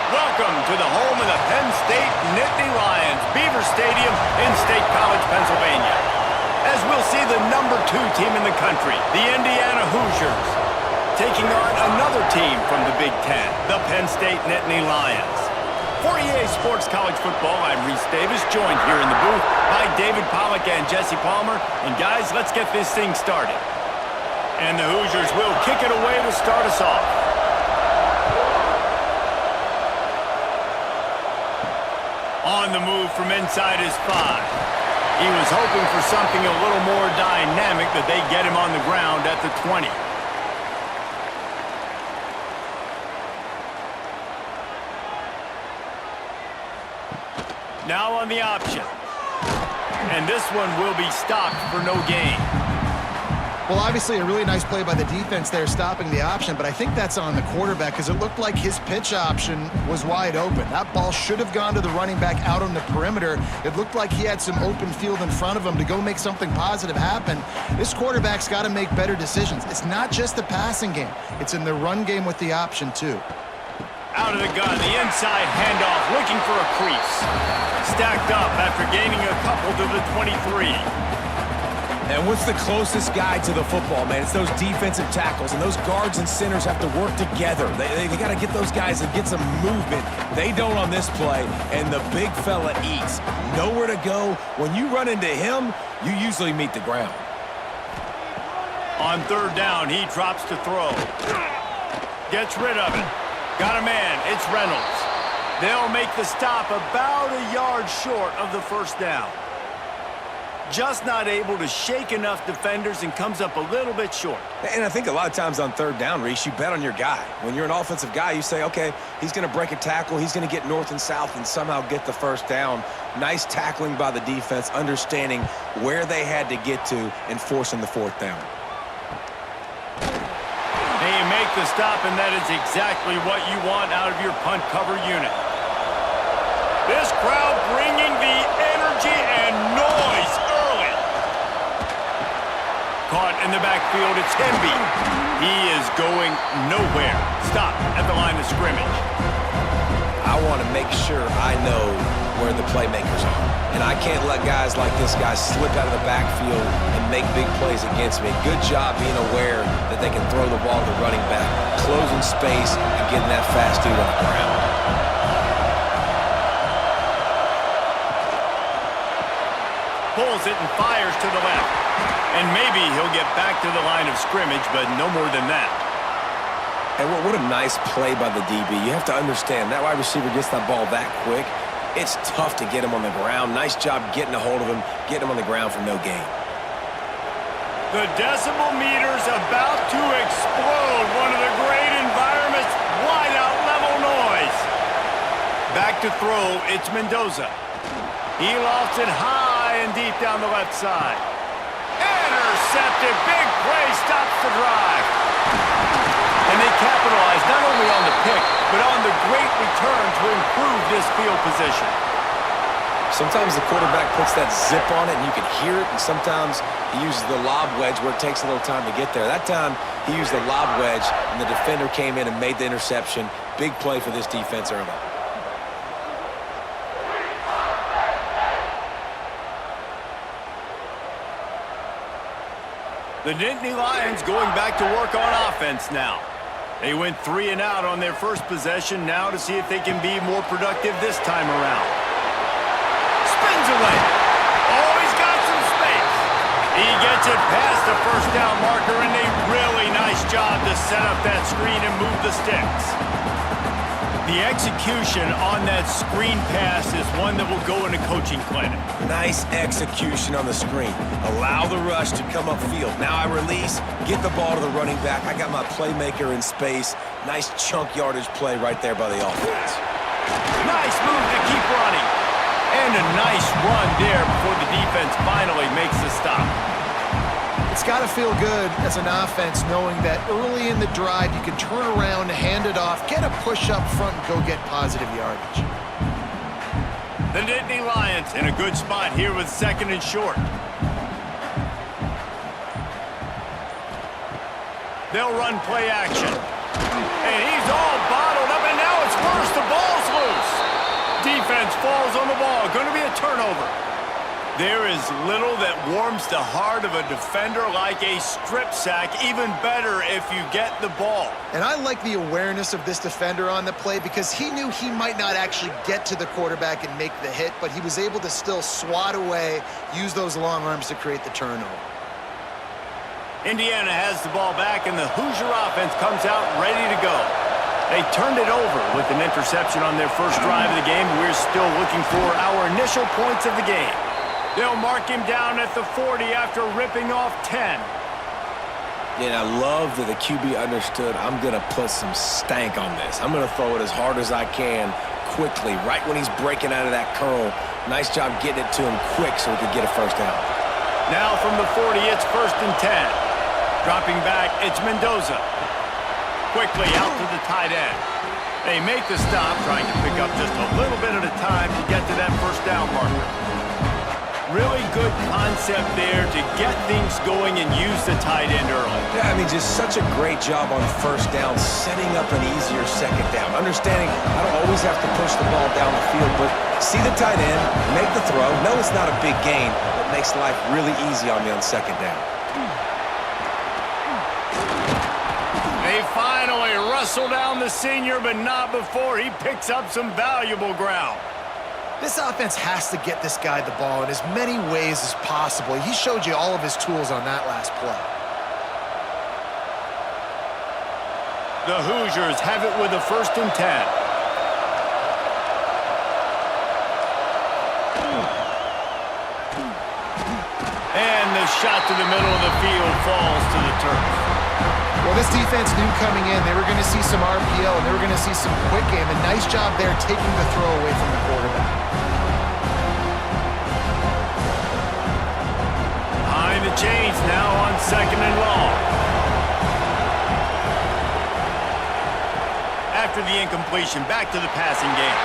Welcome to the home of the Penn State Nittany Lions, Beaver Stadium in State College, Pennsylvania. As we'll see the #2 team in the country, the Indiana Hoosiers, taking on another team from the Big Ten, the Penn State Nittany Lions. For EA Sports College Football, I'm Reese Davis, joined here in the booth by David Pollack and Jesse Palmer. And guys, let's get this thing started. And the Hoosiers will kick it away to start us off. On the move from inside his 5. He was hoping for something a little more dynamic, but they get him on the ground at the 20. Now on the option. And this one will be stopped for no gain. Well, obviously a really nice play by the defense there stopping the option, but I think that's on the quarterback because it looked like his pitch option was wide open. That ball should have gone to the running back out on the perimeter. It looked like he had some open field in front of him to go make something positive happen. This quarterback's got to make better decisions. It's not just the passing game. It's in the run game with the option, too. Out of the gun, the inside handoff, looking for a crease. Stacked up after gaining a couple to the 23. And what's the closest guy to the football, man? It's those defensive tackles, and those guards and centers have to work together. They got to get those guys and get some movement. They don't on this play, and the big fella eats. Nowhere to go. When you run into him, you usually meet the ground. On third down, he drops to throw. Gets rid of it. Got a man. It's Reynolds. They'll make the stop about a yard short of the first down. Just not able to shake enough defenders and comes up a little bit short. And I think a lot of times on third down, Reese, you bet on your guy. When you're an offensive guy, you say, okay, he's going to break a tackle, he's going to get north and south and somehow get the first down. Nice tackling by the defense, understanding where they had to get to and forcing the fourth down. They make the stop, and that is exactly what you want out of your punt cover unit. This crowd bringing the energy and noise early. Caught in the backfield, it's Hemby. He is going nowhere. Stop at the line of scrimmage. I want to make sure I know where the playmakers are. And I can't let guys like this guy slip out of the backfield and make big plays against me. Good job being aware that they can throw the ball to the running back, closing space, and getting that fast dude on the ground. Pulls it and fires to the left. And maybe he'll get back to the line of scrimmage, but no more than that. And what a nice play by the DB. You have to understand, that wide receiver gets that ball that quick. It's tough to get him on the ground. Nice job getting a hold of him, getting him on the ground for no gain. The decibel meter's about to explode. One of the great environments, wide out level noise. Back to throw, it's Mendoza. He lofts it high and deep down the left side. Intercepted, big play, stops the drive. And they capitalize not only on the pick, but on the great return to improve this field position. Sometimes the quarterback puts that zip on it and you can hear it, and sometimes he uses the lob wedge where it takes a little time to get there. That time he used the lob wedge and the defender came in and made the interception. Big play for this defense early. The Nittany Lions going back to work on offense now. They went 3 and out on their first possession, now to see if they can be more productive this time around. Spins away. Oh, he's got some space. He gets it past the first down marker, and a really nice job to set up that screen and move the sticks. The execution on that screen pass is one that will go in a coaching clinic. Nice execution on the screen. Allow the rush to come upfield. Now I release, get the ball to the running back. I got my playmaker in space. Nice chunk yardage play right there by the offense. Nice move to keep running. And a nice run there before the defense finally makes the stop. It's got to feel good as an offense knowing that early in the drive you can turn around, hand it off, get a push up front, and go get positive yardage. The Nittany Lions in a good spot here with 2nd and short. They'll run play action. And he's all bottled up, and now it's worse. The ball's falls on the ball. Going to be a turnover. There is little that warms the heart of a defender like a strip sack. Even better if you get the ball. And I like the awareness of this defender on the play because he knew he might not actually get to the quarterback and make the hit, but he was able to still swat away, use those long arms to create the turnover. Indiana has the ball back, and the Hoosier offense comes out ready to go. They turned it over with an interception on their first drive of the game. We're still looking for our initial points of the game. They'll mark him down at the 40 after ripping off 10. Yeah, I love that the QB understood I'm going to put some stank on this. I'm going to throw it as hard as I can quickly, right when he's breaking out of that curl. Nice job getting it to him quick so he could get a first down. Now from the 40, it's 1st and 10. Dropping back, it's Mendoza. Quickly out to the tight end. They make the stop, trying to pick up just a little bit at a time to get to that first down marker. Really good concept there to get things going and use the tight end early. Yeah, I mean, just such a great job on first down, setting up an easier second down. Understanding I don't always have to push the ball down the field, but see the tight end, make the throw. No, it's not a big gain, but makes life really easy on me on second down. They finally wrestle down the senior, but not before he picks up some valuable ground. This offense has to get this guy the ball in as many ways as possible. He showed you all of his tools on that last play. The Hoosiers have it with a 1st and 10. And the shot to the middle of the field falls to the turf. Well, this defense knew coming in they were going to see some RPO and they were going to see some quick game. A nice job there taking the throw away from the quarterback. Behind the chains now on 2nd and long. After the incompletion, back to the passing game.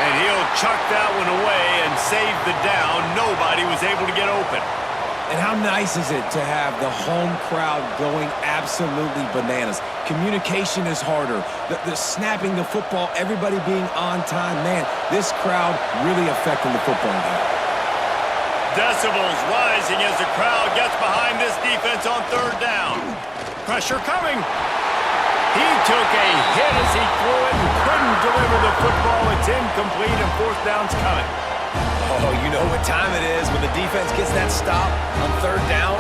And he'll chuck that one away and save the down. Nobody was able to get open. And how nice is it to have the home crowd going absolutely bananas? Communication is harder. The snapping the football, everybody being on time. Man, this crowd really affecting the football game. Decibels rising as the crowd gets behind this defense on 3rd down. Pressure coming. He took a hit as he threw it and couldn't deliver the football. It's incomplete and 4th down's coming. Oh, you know what time it is when the defense gets that stop on 3rd down.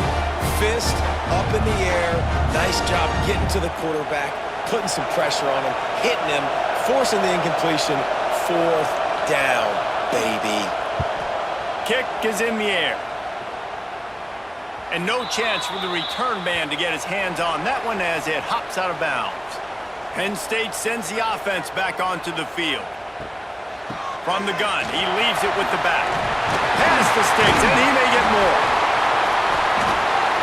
Fist up in the air. Nice job getting to the quarterback, putting some pressure on him, hitting him, forcing the incompletion. 4th down, baby. Kick is in the air. And no chance for the return man to get his hands on that one as it hops out of bounds. Penn State sends the offense back onto the field. From the gun, he leaves it with the back. Past the sticks, and he may get more.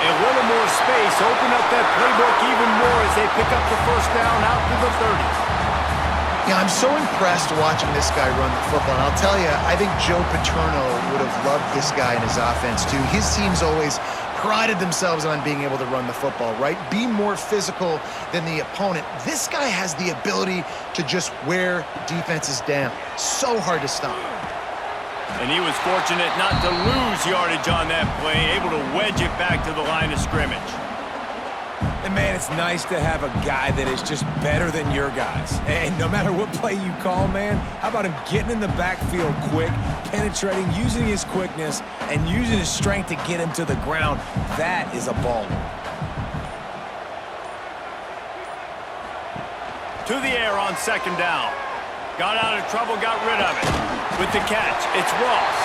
A little more space, open up that playbook even more as they pick up the 1st down out to the 30. Yeah, I'm so impressed watching this guy run the football. And I'll tell you, I think Joe Paterno would have loved this guy in his offense too. His teams always prided themselves on being able to run the football, right? Be more physical than the opponent. This guy has the ability to just wear defenses down. So hard to stop. And he was fortunate not to lose yardage on that play, able to wedge it back to the line of scrimmage. And, man, it's nice to have a guy that is just better than your guys. And no matter what play you call, man, how about him getting in the backfield quick, penetrating, using his quickness, and using his strength to get him to the ground. That is a baller. To the air on 2nd down. Got out of trouble, got rid of it. With the catch, it's Ross.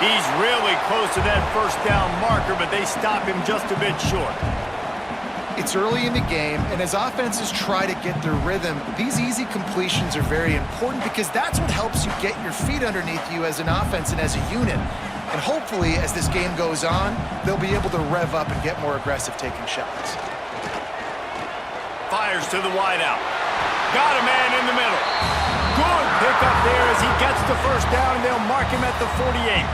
He's really close to that 1st down marker, but they stop him just a bit short. It's early in the game, and as offenses try to get their rhythm, these easy completions are very important because that's what helps you get your feet underneath you as an offense and as a unit. And hopefully, as this game goes on, they'll be able to rev up and get more aggressive taking shots. Fires to the wideout. Got a man in the middle. Good pickup there as he gets the 1st down, and they'll mark him at the 48.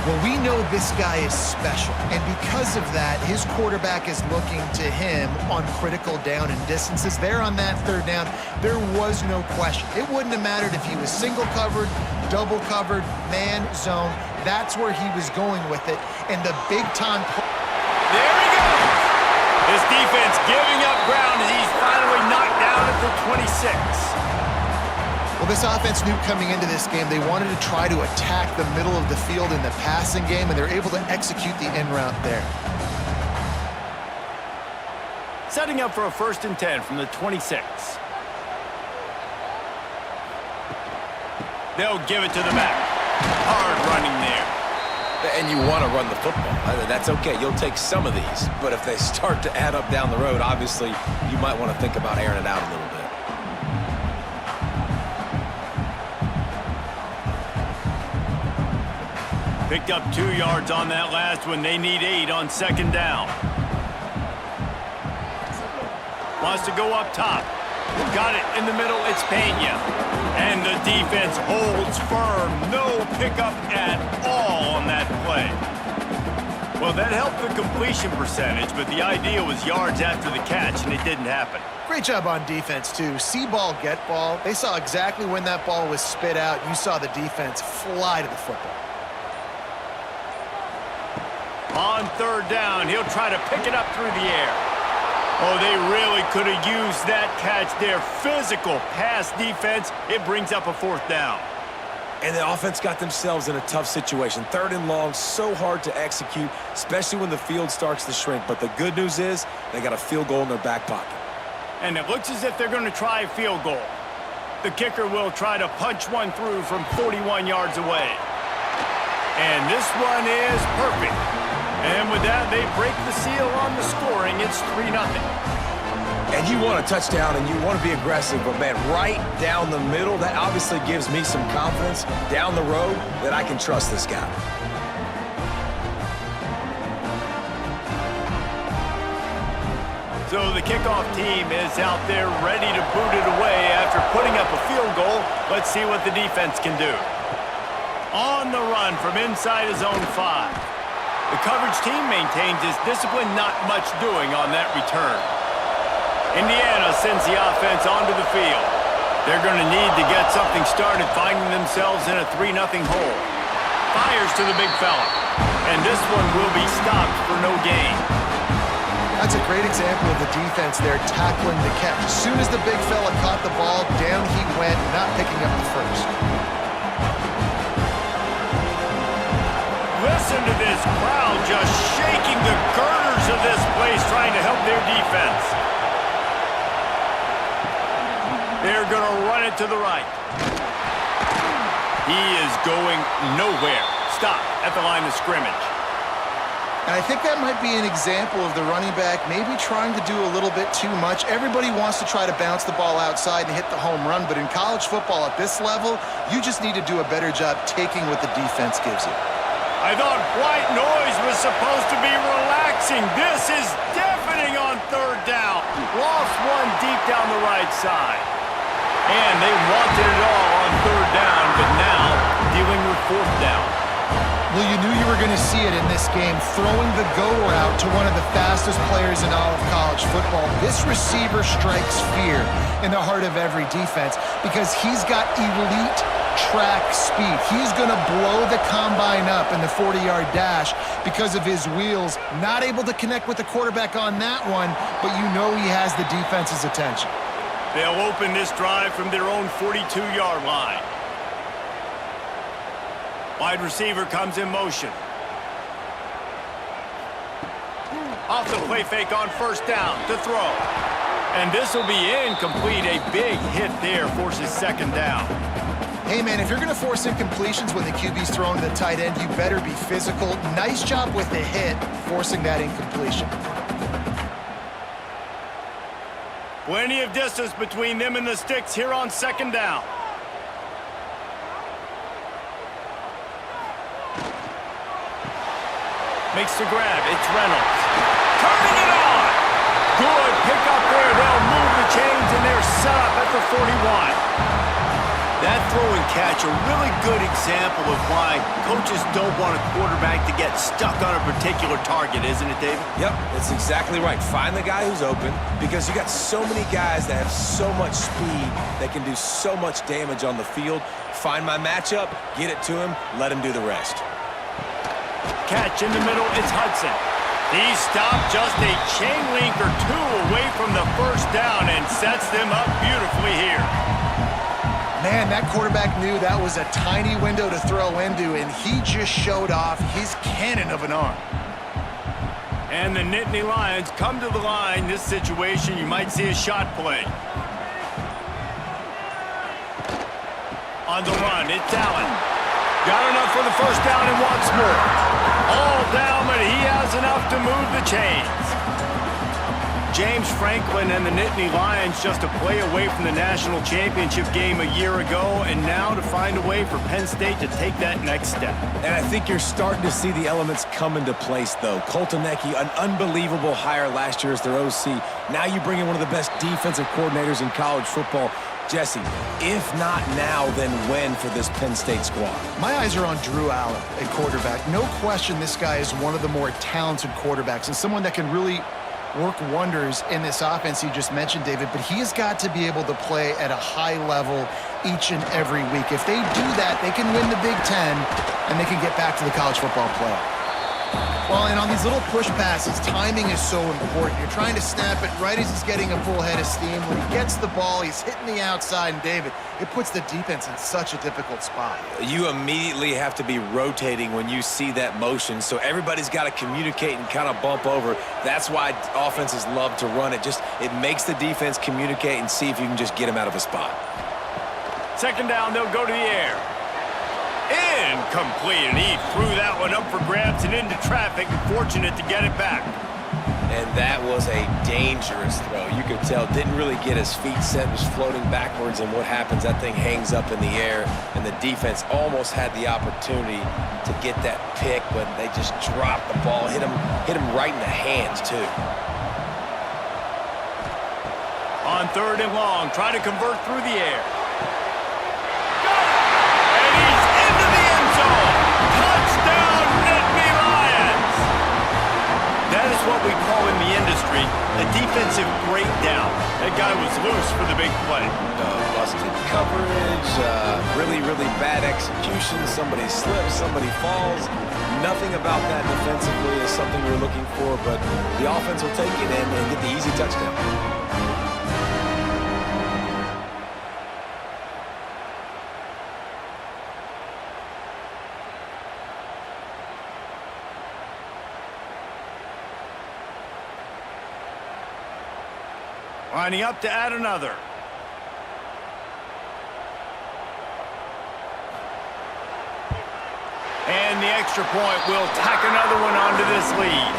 Well, we know this guy is special, and because of that, his quarterback is looking to him on critical down and distances. There on that third down, there was no question. It wouldn't have mattered if he was single covered, double covered, man, zone. That's where he was going with it, and the big-time play. There he goes! His defense giving up ground as he's finally knocked down at the 26. Well, this offense knew coming into this game they wanted to try to attack the middle of the field in the passing game, and they're able to execute the en route there. Setting up for a 1st and 10 from the 26. They'll give it to the back. Hard running there. And you want to run the football. That's okay. You'll take some of these. But if they start to add up down the road, obviously, you might want to think about airing it out a little bit. Picked up 2 yards on that last one. They need 8 on 2nd down. Wants to go up top. Got it in the middle. It's Penn. And the defense holds firm. No pickup at all on that play. Well, that helped the completion percentage, but the idea was yards after the catch, and it didn't happen. Great job on defense, too. See ball, get ball. They saw exactly when that ball was spit out. You saw the defense fly to the football. On 3rd down, he'll try to pick it up through the air. Oh, they really could have used that catch there. Physical pass defense. It brings up a 4th down. And the offense got themselves in a tough situation. 3rd and long, so hard to execute, especially when the field starts to shrink. But the good news is they got a field goal in their back pocket. And it looks as if they're going to try a field goal. The kicker will try to punch one through from 41 yards away. And this one is perfect. And with that, they break the seal on the scoring. It's 3-0. And you want a touchdown, and you want to be aggressive, but, man, right down the middle, that obviously gives me some confidence down the road that I can trust this guy. So the kickoff team is out there ready to boot it away after putting up a field goal. Let's see what the defense can do. On the run from inside his own 5. The coverage team maintains his discipline, not much doing on that return. Indiana sends the offense onto the field. They're going to need to get something started, finding themselves in a 3-0 hole. Fires to the big fella. And this one will be stopped for no gain. That's a great example of the defense there tackling the catch. As soon as the big fella caught the ball, down he went, not picking up the first. Listen to this crowd just shaking the girders of this place, trying to help their defense. They're going to run it to the right. He is going nowhere. Stop at the line of scrimmage. And I think that might be an example of the running back maybe trying to do a little bit too much. Everybody wants to try to bounce the ball outside and hit the home run, but in college football at this level, you just need to do a better job taking what the defense gives you. I thought white noise was supposed to be relaxing. This is deafening on 3rd down. Lost one deep down the right side. And they wanted it all on 3rd down, but now dealing with 4th down. Well, you knew you were going to see it in this game, throwing the go route to one of the fastest players in all of college football. This receiver strikes fear in the heart of every defense because he's got elite track speed. He's going to blow the combine up in the 40-yard dash because of his wheels. Not able to connect with the quarterback on that one, but you know he has the defense's attention. They'll open this drive from their own 42-yard line. Wide receiver comes in motion. Off the play fake on 1st down to throw. And this will be incomplete. A big hit there forces 2nd down. Hey, man, if you're going to force incompletions when the QB's thrown to the tight end, you better be physical. Nice job with the hit, forcing that incompletion. Plenty of distance between them and the sticks here on 2nd down. Makes the grab. It's Reynolds. Turning it on. Good pick up there. They'll move the chains, and they're set up at the 41. That throw and catch, a really good example of why coaches don't want a quarterback to get stuck on a particular target, isn't it, David? Yep, that's exactly right. Find the guy who's open, because you got so many guys that have so much speed that can do so much damage on the field. Find my matchup, get it to him, let him do the rest. Catch in the middle, it's Hudson. He stopped just a chain link or two away from the first down and sets them up beautifully here. Man, that quarterback knew that was a tiny window to throw into, and he just showed off his cannon of an arm. And the Nittany Lions come to the line. This situation, you might see a shot play. On the run, it's Allen. Got enough for the first down and wants more. All down, but he has enough to move the chains. James Franklin and the Nittany Lions just a play away from the national championship game a year ago, and now to find a way for Penn State to take that next step. And I think you're starting to see the elements come into place, though. Colton Necky, an unbelievable hire last year as their OC. Now you bring in one of the best defensive coordinators in college football. Jesse, if not now, then when for this Penn State squad? My eyes are on Drew Allen at quarterback. No question this guy is one of the more talented quarterbacks and someone that can really work wonders in this offense you just mentioned, David, but he has got to be able to play at a high level each and every week. If they do that, they can win the Big Ten, and they can get back to the college football playoff. Well, and on these little push passes, timing is so important. You're trying to snap it right as he's getting a full head of steam. When he gets the ball, he's hitting the outside, and David, it puts the defense in such a difficult spot. You immediately have to be rotating when you see that motion, so everybody's got to communicate and kind of bump over. That's why offenses love to run it. It makes the defense communicate and see if you can just get him out of a spot. Second down, they'll go to the air. Incomplete, and he threw that one up for grabs and into traffic, and fortunate to get it back. And that was a dangerous throw. You could tell, didn't really get his feet set, was floating backwards, and what happens, that thing hangs up in the air, and the defense almost had the opportunity to get that pick, but they just dropped the ball, hit him right in the hands, too. On third and long, trying to convert through the air. Touchdown, Nittany Lions! That is what we call in the industry a defensive breakdown. That guy was loose for the big play. Busted coverage, really, really bad execution. Somebody slips, somebody falls. Nothing about that defensively is something you're looking for, but the offense will take it in and get the easy touchdown. Lining up to add another. And the extra point will tack another one onto this lead.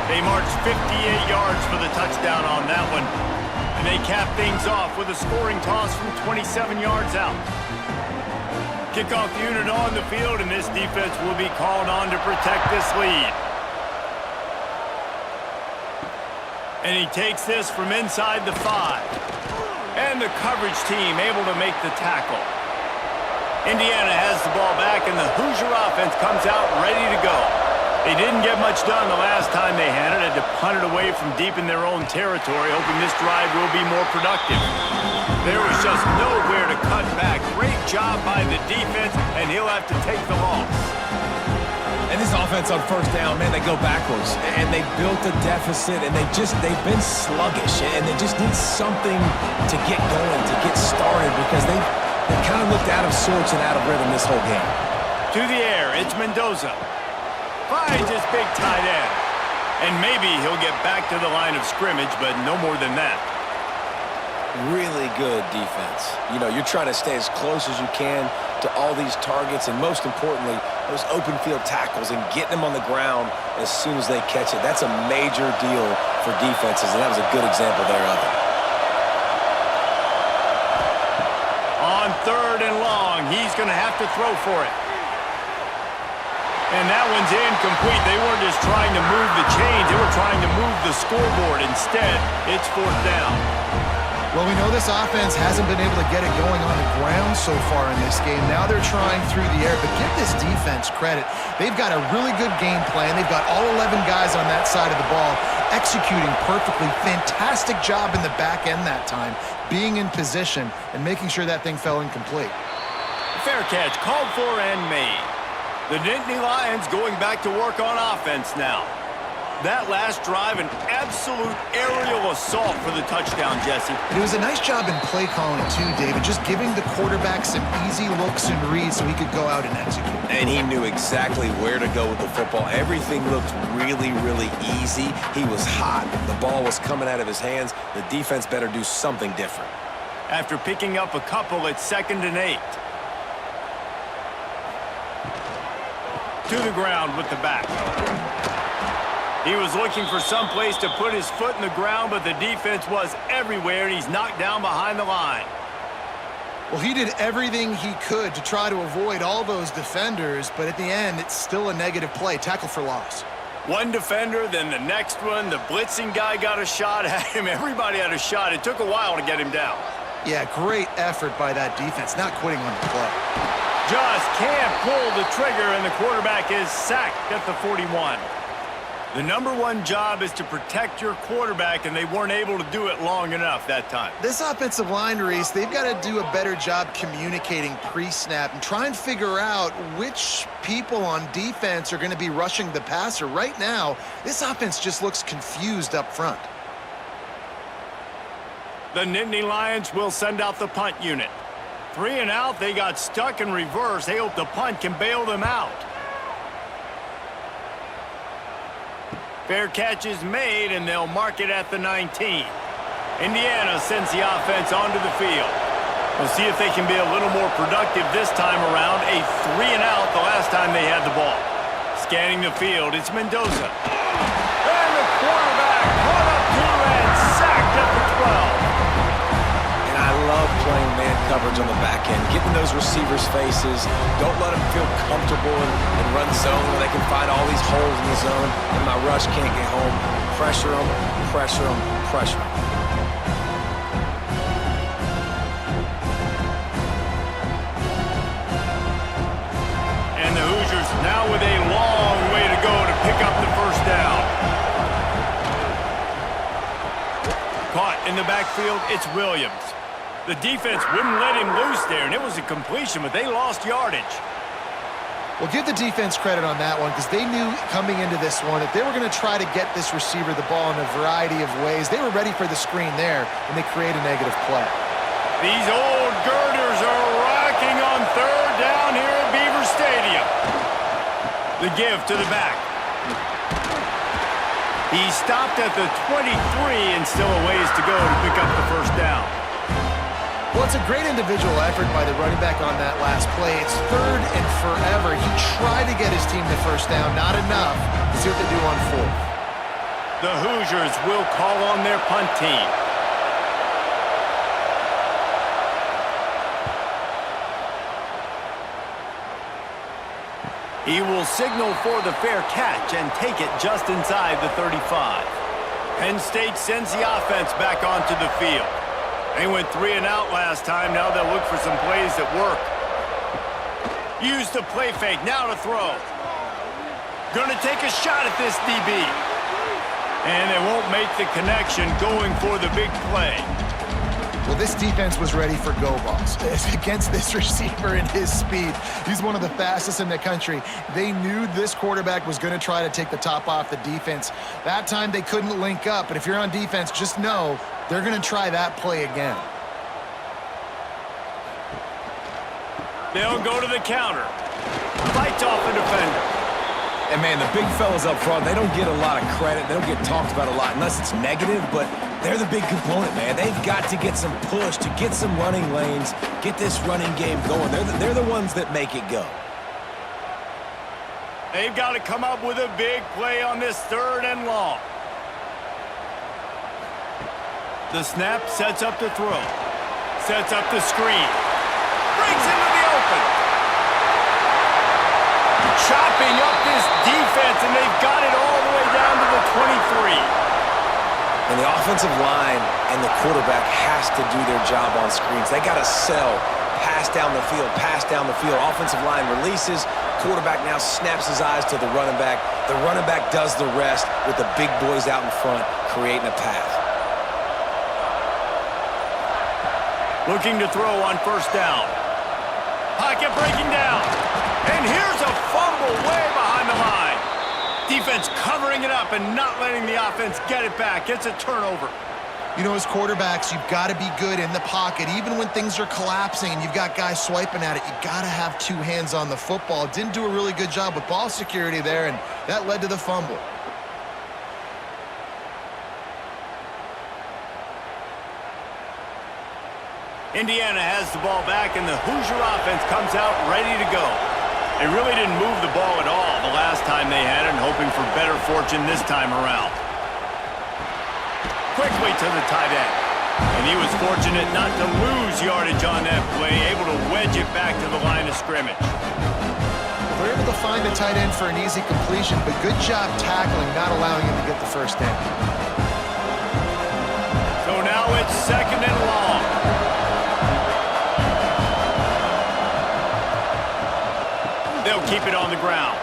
They marched 58 yards for the touchdown on that one. And they cap things off with a scoring toss from 27 yards out. Kickoff unit on the field, and this defense will be called on to protect this lead. And he takes this from inside the 5. And the coverage team able to make the tackle. Indiana has the ball back, and the Hoosier offense comes out ready to go. They didn't get much done the last time they had it. Had to punt it away from deep in their own territory, hoping this drive will be more productive. There was just nowhere to cut back. Great job by the defense, and he'll have to take the loss. And this offense on first down, man, they go backwards. And they built a deficit, and they've been sluggish. And they just need something to get going, to get started, because they kind of looked out of sorts and out of rhythm this whole game. To the air, it's Mendoza. Finds his big tight end. And maybe he'll get back to the line of scrimmage, but no more than that. Really good defense. You know, you're trying to stay as close as you can to all these targets, and most importantly, those open field tackles and getting them on the ground as soon as they catch it. That's a major deal for defenses, and that was a good example there of it. On third and long, he's going to have to throw for it. And that one's incomplete. They weren't just trying to move the chains, they were trying to move the scoreboard. Instead, it's fourth down. Well, we know this offense hasn't been able to get it going on the ground so far in this game. Now they're trying through the air, but give this defense credit. They've got a really good game plan. They've got all 11 guys on that side of the ball executing perfectly. Fantastic job in the back end that time, being in position and making sure that thing fell incomplete. Fair catch called for and made. The Nittany Lions going back to work on offense now. That last drive, an absolute aerial assault for the touchdown, Jesse. It was a nice job in play calling too, David, just giving the quarterback some easy looks and reads so he could go out and execute. And he knew exactly where to go with the football. Everything looked really, really easy. He was hot. The ball was coming out of his hands. The defense better do something different. After picking up a couple at 2nd and 8. To the ground with the back. He was looking for some place to put his foot in the ground, but the defense was everywhere, and he's knocked down behind the line. Well, he did everything he could to try to avoid all those defenders, but at the end, it's still a negative play. Tackle for loss. One defender, then the next one. The blitzing guy got a shot at him. Everybody had a shot. It took a while to get him down. Yeah, great effort by that defense, not quitting on the play. Just can't pull the trigger, and the quarterback is sacked at the 41. The #1 job is to protect your quarterback, and they weren't able to do it long enough that time. This offensive line, Reese, they've got to do a better job communicating pre-snap and try and figure out which people on defense are going to be rushing the passer. Right now, this offense just looks confused up front. The Nittany Lions will send out the punt unit. 3 and out, they got stuck in reverse. They hope the punt can bail them out. Fair catch is made, and they'll mark it at the 19. Indiana sends the offense onto the field. We'll see if they can be a little more productive this time around. A 3 and out the last time they had the ball. Scanning the field, it's Mendoza. And the quarterback caught up to and sacked at the 12. And I love playing man coverage on the back end, getting those receivers' faces. Don't let them feel comfortable and run zone where they can find all these holes in the zone, and my rush can't get home. Pressure them, pressure them, pressure them. And the Hoosiers now with a long way to go to pick up the first down. Caught in the backfield, it's Williams. The defense wouldn't let him loose there, and it was a completion, but they lost yardage. Well, give the defense credit on that one because they knew coming into this one that they were going to try to get this receiver the ball in a variety of ways. They were ready for the screen there, and they create a negative play. These old girders are rocking on 3rd down here at Beaver Stadium. The give to the back. He stopped at the 23 and still a ways to go to pick up the first down. Well, it's a great individual effort by the running back on that last play. It's 3rd and forever. He tried to get his team the first down. Not enough. Let's see what they do on 4th. The Hoosiers will call on their punt team. He will signal for the fair catch and take it just inside the 35. Penn State sends the offense back onto the field. They went 3 and out last time. Now they'll look for some plays that work. Use the play fake. Now to throw. Going to take a shot at this DB. And they won't make the connection going for the big play. Well, this defense was ready for go balls against this receiver and his speed. He's one of the fastest in the country. They knew this quarterback was going to try to take the top off the defense. That time they couldn't link up, but if you're on defense, just know they're going to try that play again. They'll go to the counter. Fights off the defender. And, man, the big fellas up front, they don't get a lot of credit. They don't get talked about a lot unless it's negative, but they're the big component, man. They've got to get some push, to get some running lanes, get this running game going. They're the ones that make it go. They've got to come up with a big play on this 3rd and long. The snap sets up the throw. Sets up the screen. Brings into the open. Chopping up this defense, and they've got it all the way down to the 23. And the offensive line and the quarterback has to do their job on screens. They got to sell pass down the field, pass down the field. Offensive line releases. Quarterback now snaps his eyes to the running back. The running back does the rest with the big boys out in front, creating a path. Looking to throw on first down. Pocket breaking down. And here's a fumble way behind the line. Defense covering it up and not letting the offense get it back. It's a turnover. You know, as quarterbacks, you've got to be good in the pocket. Even when things are collapsing and you've got guys swiping at it, you've got to have two hands on the football. Didn't do a really good job with ball security there, and that led to the fumble. Indiana has the ball back, and the Hoosier offense comes out ready to go. They really didn't move the ball at all the last time they had it, and hoping for better fortune this time around. Quickly to the tight end. And he was fortunate not to lose yardage on that play, able to wedge it back to the line of scrimmage. They're able to find the tight end for an easy completion, but good job tackling, not allowing him to get the first down. So now it's second and long. They'll keep it on the ground.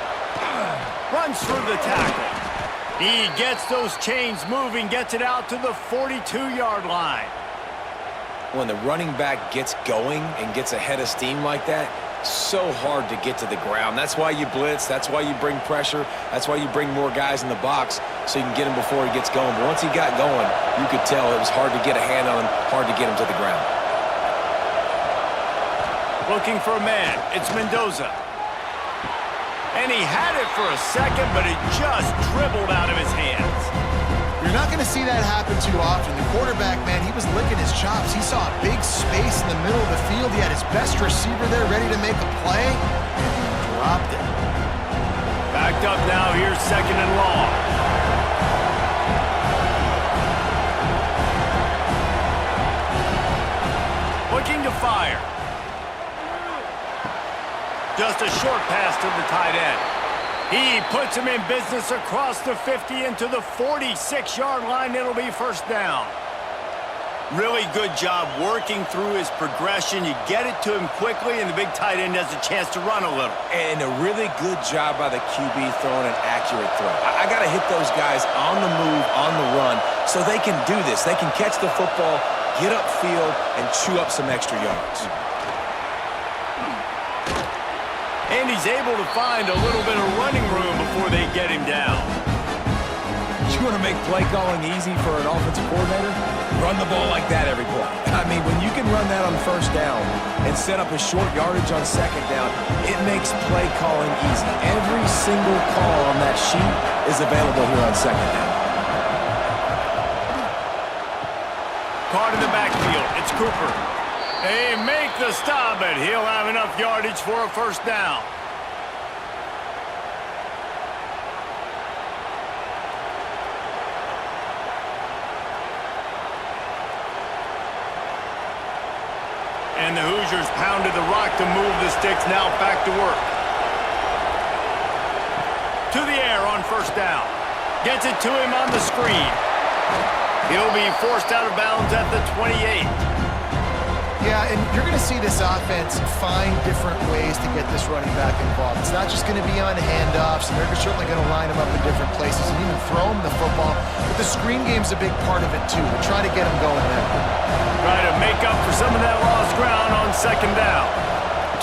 Runs through the tackle. He gets those chains moving, gets it out to the 42-yard line. When the running back gets going and gets ahead of steam like that, so hard to get to the ground. That's why you blitz. That's why you bring pressure. That's why you bring more guys in the box so you can get him before he gets going. But once he got going, you could tell it was hard to get a hand on him, hard to get him to the ground. Looking for a man. It's Mendoza. And he had it for a second, but it just dribbled out of his hands. You're not going to see that happen too often. The quarterback, man, he was licking his chops. He saw a big space in the middle of the field. He had his best receiver there ready to make a play, and he dropped it. Backed up now. Here's second and long. Looking to fire. Just a short pass to the tight end. He puts him in business across the 50 into the 46-yard line. It'll be first down. Really good job working through his progression. You get it to him quickly, and the big tight end has a chance to run a little. And a really good job by the QB throwing an accurate throw. I got to hit those guys on the move, on the run, so they can do this. They can catch the football, get upfield, and chew up some extra yards. And he's able to find a little bit of running room before they get him down. You want to make play calling easy for an offensive coordinator? Run the ball like that every play. I mean, when you can run that on first down and set up a short yardage on second down, it makes play calling easy. Every single call on that sheet is available here on second down. Caught in the backfield. It's Cooper. They make the stop, but he'll have enough yardage for a first down. And the Hoosiers pounded the rock to move the sticks. Now back to work. To the air on first down. Gets it to him on the screen. He'll be forced out of bounds at the 28. Yeah, and you're going to see this offense find different ways to get this running back involved. It's not just going to be on handoffs, and they're certainly going to line him up in different places and even throw him the football. But the screen game's a big part of it, too. We're trying to get him going there. Try to make up for some of that lost ground on second down.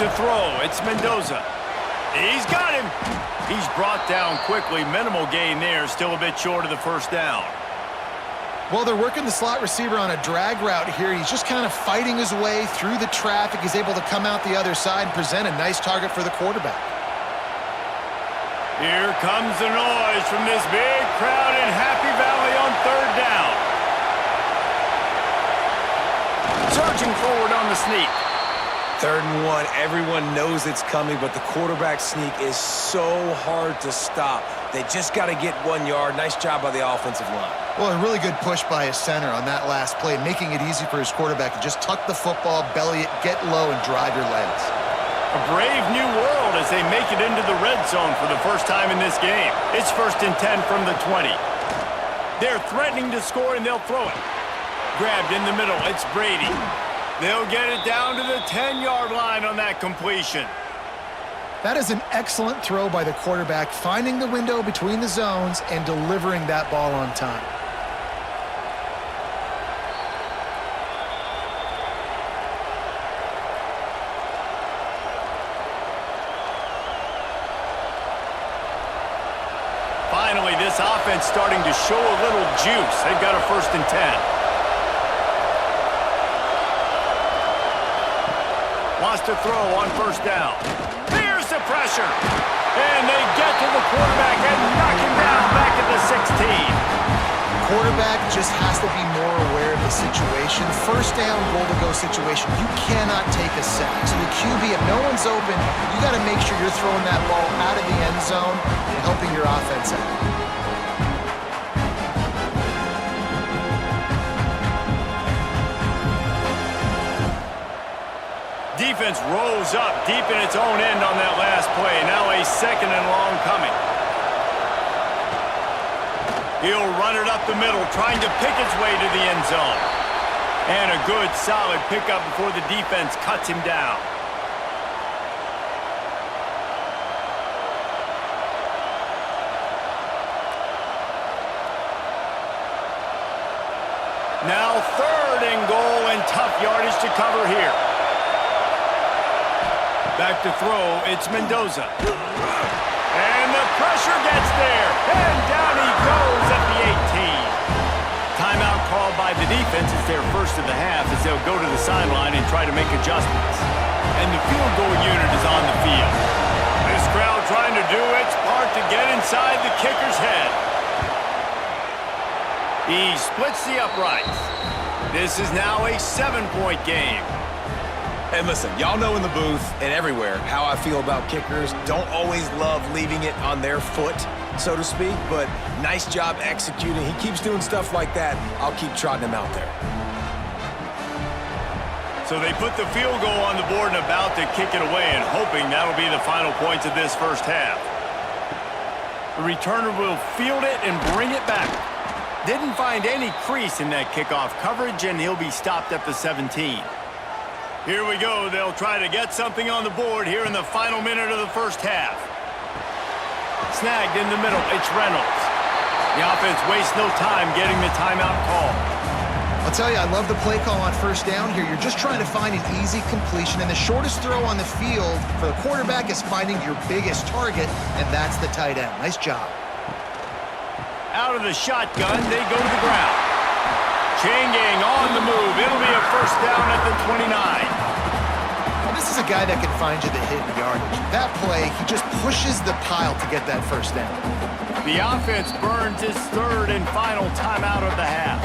To throw, it's Mendoza. He's got him. He's brought down quickly. Minimal gain there, still a bit short of the first down. Well, they're working the slot receiver on a drag route here. He's just kind of fighting his way through the traffic. He's able to come out the other side and present a nice target for the quarterback. Here comes the noise from this big crowd in Happy Valley on third down. Surging forward on the sneak. 3rd and 1, everyone knows it's coming, but the quarterback sneak is so hard to stop. They just got to get 1 yard. Nice job by the offensive line. Well, a really good push by his center on that last play, making it easy for his quarterback to just tuck the football, belly it, get low, and drive your legs. A brave new world as they make it into the red zone for the first time in this game. It's 1st and 10 from the 20. They're threatening to score, and they'll throw it. Grabbed in the middle. It's Brady. They'll get it down to the 10-yard line on that completion. That is an excellent throw by the quarterback, finding the window between the zones and delivering that ball on time. Finally, this offense starting to show a little juice. They've got a 1st and 10. Wants to throw on 1st down. Here's the pressure. And they get to the quarterback and knock him down back at the 16. Quarterback just has to be more aware of the situation. 1st down, goal-to-go situation. You cannot take a sack. So the QB, if no one's open, you got to make sure you're throwing that ball out of the end zone and helping your offense out. Defense rose up deep in its own end on that last play. Now a 2nd and long coming. He'll run it up the middle, trying to pick its way to the end zone. And a good, solid pickup before the defense cuts him down. Now 3rd and goal and tough yardage to cover here. Back to throw, it's Mendoza. And the pressure gets there. And down he goes at the 18. Timeout called by the defense. It's their 1st of the half as they'll go to the sideline and try to make adjustments. And the field goal unit is on the field. This crowd trying to do its part to get inside the kicker's head. He splits the uprights. This is now a 7-point game. And listen, y'all know in the booth and everywhere how I feel about kickers. Don't always love leaving it on their foot, so to speak, but nice job executing. He keeps doing stuff like that. I'll keep trotting him out there. So they put the field goal on the board and about to kick it away and hoping that'll be the final points of this 1st half. The returner will field it and bring it back. Didn't find any crease in that kickoff coverage, and he'll be stopped at the 17. Here we go. They'll try to get something on the board here in the final minute of the 1st half. Snagged in the middle. It's Reynolds. The offense wastes no time getting the timeout call. I'll tell you, I love the play call on 1st down here. You're just trying to find an easy completion, and the shortest throw on the field for the quarterback is finding your biggest target, and that's the tight end. Nice job. Out of the shotgun, they go to the ground. Chain gang on the move. It'll be a 1st down at the 29. And this is a guy that can find you the hidden yardage. That play, he just pushes the pile to get that 1st down. The offense burns its 3rd and final timeout of the half.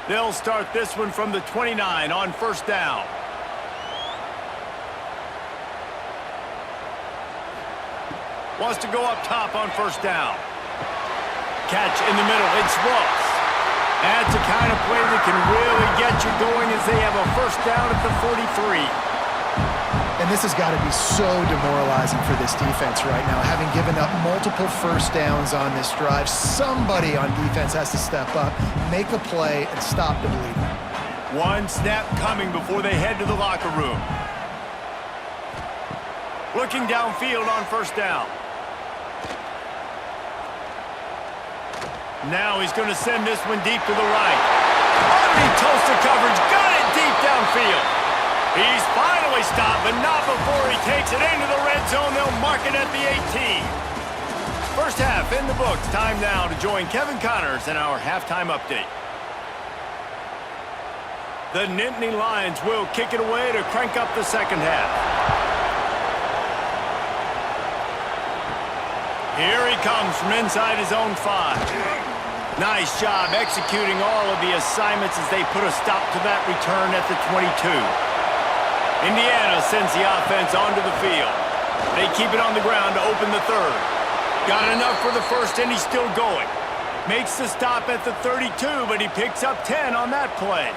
They'll start this one from the 29 on 1st down. Wants to go up top on 1st down. Catch in the middle. It's Ross. That's the kind of play that can really get you going as they have a 1st down at the 43. And this has got to be so demoralizing for this defense right now. Having given up multiple 1st downs on this drive, somebody on defense has to step up, make a play, and stop the bleeding. One snap coming before they head to the locker room. Looking downfield on 1st down. Now he's going to send this one deep to the right. Underneath toasted coverage, got it deep downfield. He's finally stopped, but not before he takes it into the red zone. They'll mark it at the 18. 1st half in the books. Time now to join Kevin Connors in our halftime update. The Nittany Lions will kick it away to crank up the 2nd half. Here he comes from inside his own 5. Nice job executing all of the assignments as they put a stop to that return at the 22. Indiana sends the offense onto the field. They keep it on the ground to open the 3rd. Got enough for the 1st, and he's still going. Makes the stop at the 32, but he picks up 10 on that play.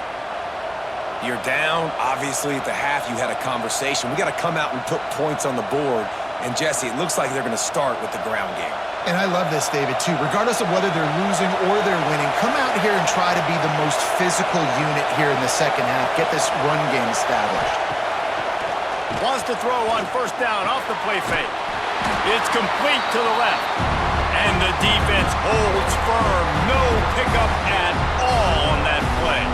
You're down. Obviously, at the half, you had a conversation. We got to come out and put points on the board. And, Jesse, it looks like they're going to start with the ground game. And I love this, David, too. Regardless of whether they're losing or they're winning, come out here and try to be the most physical unit here in the second half. Get this run game established. Wants to throw on first down off the play fake. It's complete to the left. And the defense holds firm. No pickup at all on that play.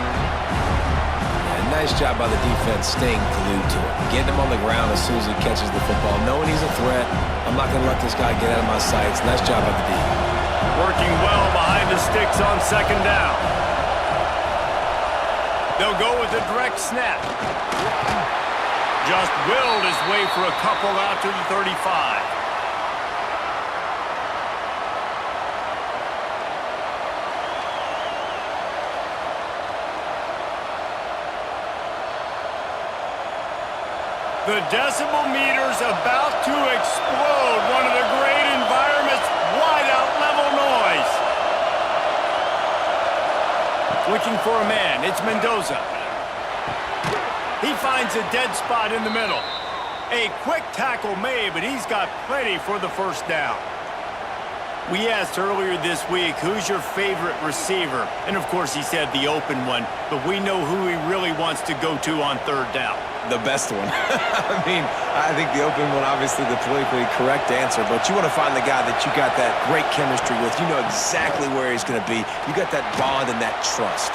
Nice job by the defense staying glued to him. Getting him on the ground as soon as he catches the football. Knowing he's a threat. I'm not going to let this guy get out of my sights. Nice job by the D. Working well behind the sticks on second down. They'll go with a direct snap. Just willed his way for a couple out to the 35. The decibel meter's about to explode. One of the great environments, wide-out level noise. Looking for a man, it's Mendoza. He finds a dead spot in the middle. A quick tackle made, but he's got plenty for the first down. We asked earlier this week, who's your favorite receiver? And of course he said the open one, but we know who he really wants to go to on third down. The best one. I mean, I think the open one, obviously the politically correct answer, but you want to find the guy that you got that great chemistry with. You know exactly where he's going to be. You got that bond and that trust.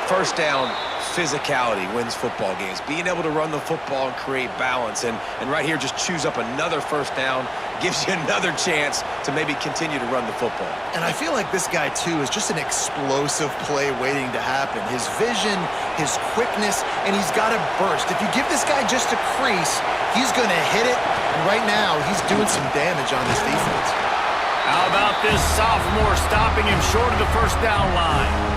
First down, physicality wins football games. Being able to run the football and create balance. And right here, just choose up another first down, gives you another chance to maybe continue to run the football. And I feel like this guy, too, is just an explosive play waiting to happen. His vision, his quickness, and he's got a burst. If you give this guy just a crease, he's going to hit it. And right now, he's doing some damage on this defense. How about this sophomore stopping him short of the first down line?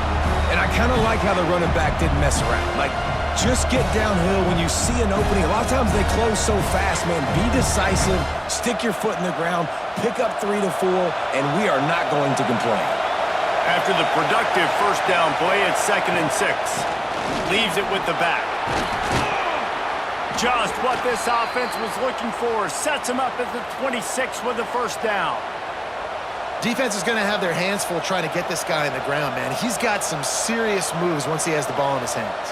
And I kind of like how the running back didn't mess around. Like, just get downhill when you see an opening. A lot of times they close so fast, man. Be decisive, stick your foot in the ground, pick up 3 to 4, and we are not going to complain. After the productive first down play, it's 2nd and 6. Leaves it with the back. Just what this offense was looking for. Sets him up at the 26 with the first down. Defense is going to have their hands full trying to get this guy in the ground, man. He's got some serious moves once he has the ball in his hands.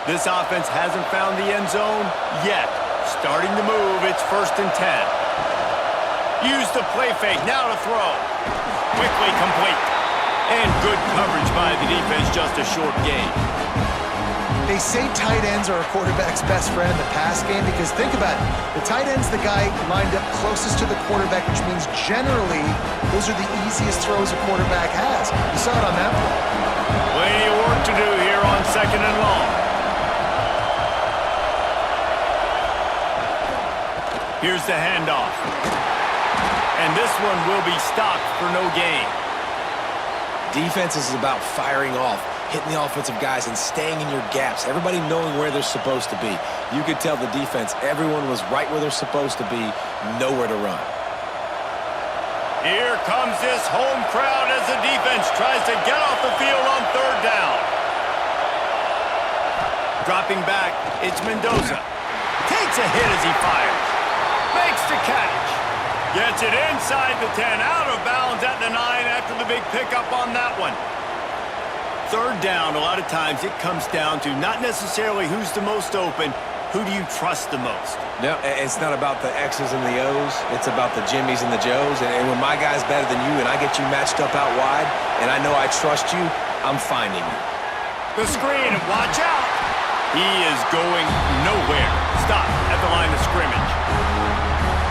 This offense hasn't found the end zone yet. Starting to move, it's 1st and 10. Use the play fake, now to throw. Quickly complete. And good coverage by the defense, just a short gain. They say tight ends are a quarterback's best friend in the pass game because think about it. The tight end's the guy lined up closest to the quarterback, which means generally those are the easiest throws a quarterback has. You saw it on that play. Plenty of work to do here on 2nd and long. Here's the handoff. And this one will be stopped for no gain. Defense is about firing off, hitting the offensive guys and staying in your gaps. Everybody knowing where they're supposed to be. You could tell the defense, everyone was right where they're supposed to be, nowhere to run. Here comes this home crowd as the defense tries to get off the field on third down. Dropping back, it's Mendoza. Takes a hit as he fires. Makes the catch. Gets it inside the 10, out of bounds at the 9 after the big pickup on that one. Third down, a lot of times it comes down to not necessarily who's the most open, who do you trust the most? No, it's not about the X's and the O's. It's about the Jimmys and the Joes. And when my guy's better than you and I get you matched up out wide, and I know I trust you, I'm finding you. The screen, watch out. He is going nowhere. Stop at the line of scrimmage.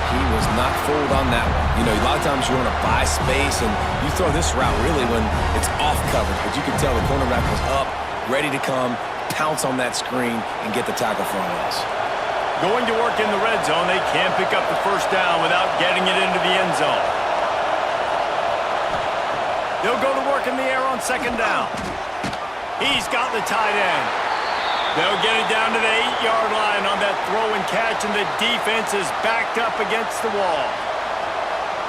He was not fooled on that one. You know, a lot of times you want to buy space, and you throw this route really when it's off coverage. But you can tell the cornerback was up, ready to come, pounce on that screen, and get the tackle for a loss. Going to work in the red zone, they can't pick up the first down without getting it into the end zone. They'll go to work in the air on 2nd down. He's got the tight end. They'll get it down to the 8-yard line on that throw and catch, and the defense is backed up against the wall.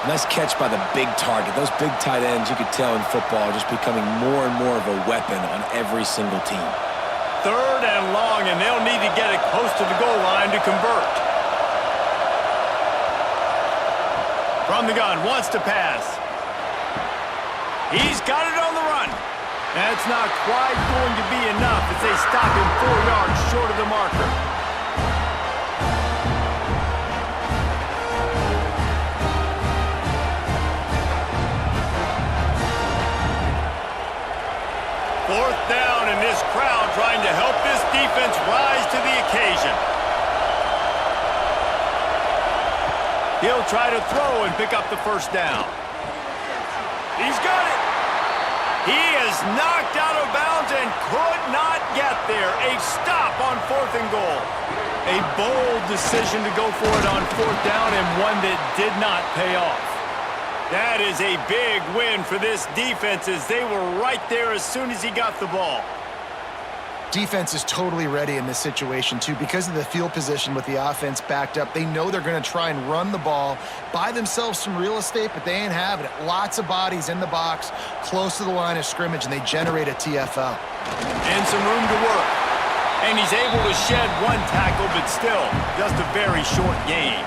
Nice catch by the big target. Those big tight ends, you could tell in football, are just becoming more and more of a weapon on every single team. 3rd and long, and they'll need to get it close to the goal line to convert. From On the gun, wants to pass. He's got it on the run. That's not quite going to be enough as they stop him 4 yards short of the marker. Fourth down, and this crowd trying to help this defense rise to the occasion. He'll try to throw and pick up the first down. He's got it. He is knocked out of bounds and could not get there. A stop on 4th and goal. A bold decision to go for it on 4th down and one that did not pay off. That is a big win for this defense as they were right there as soon as he got the ball. Defense is totally ready in this situation, too. Because of the field position with the offense backed up, they know they're going to try and run the ball, buy themselves some real estate, but they ain't having it. Lots of bodies in the box, close to the line of scrimmage, and they generate a TFL. And some room to work. And he's able to shed one tackle, but still, just a very short gain.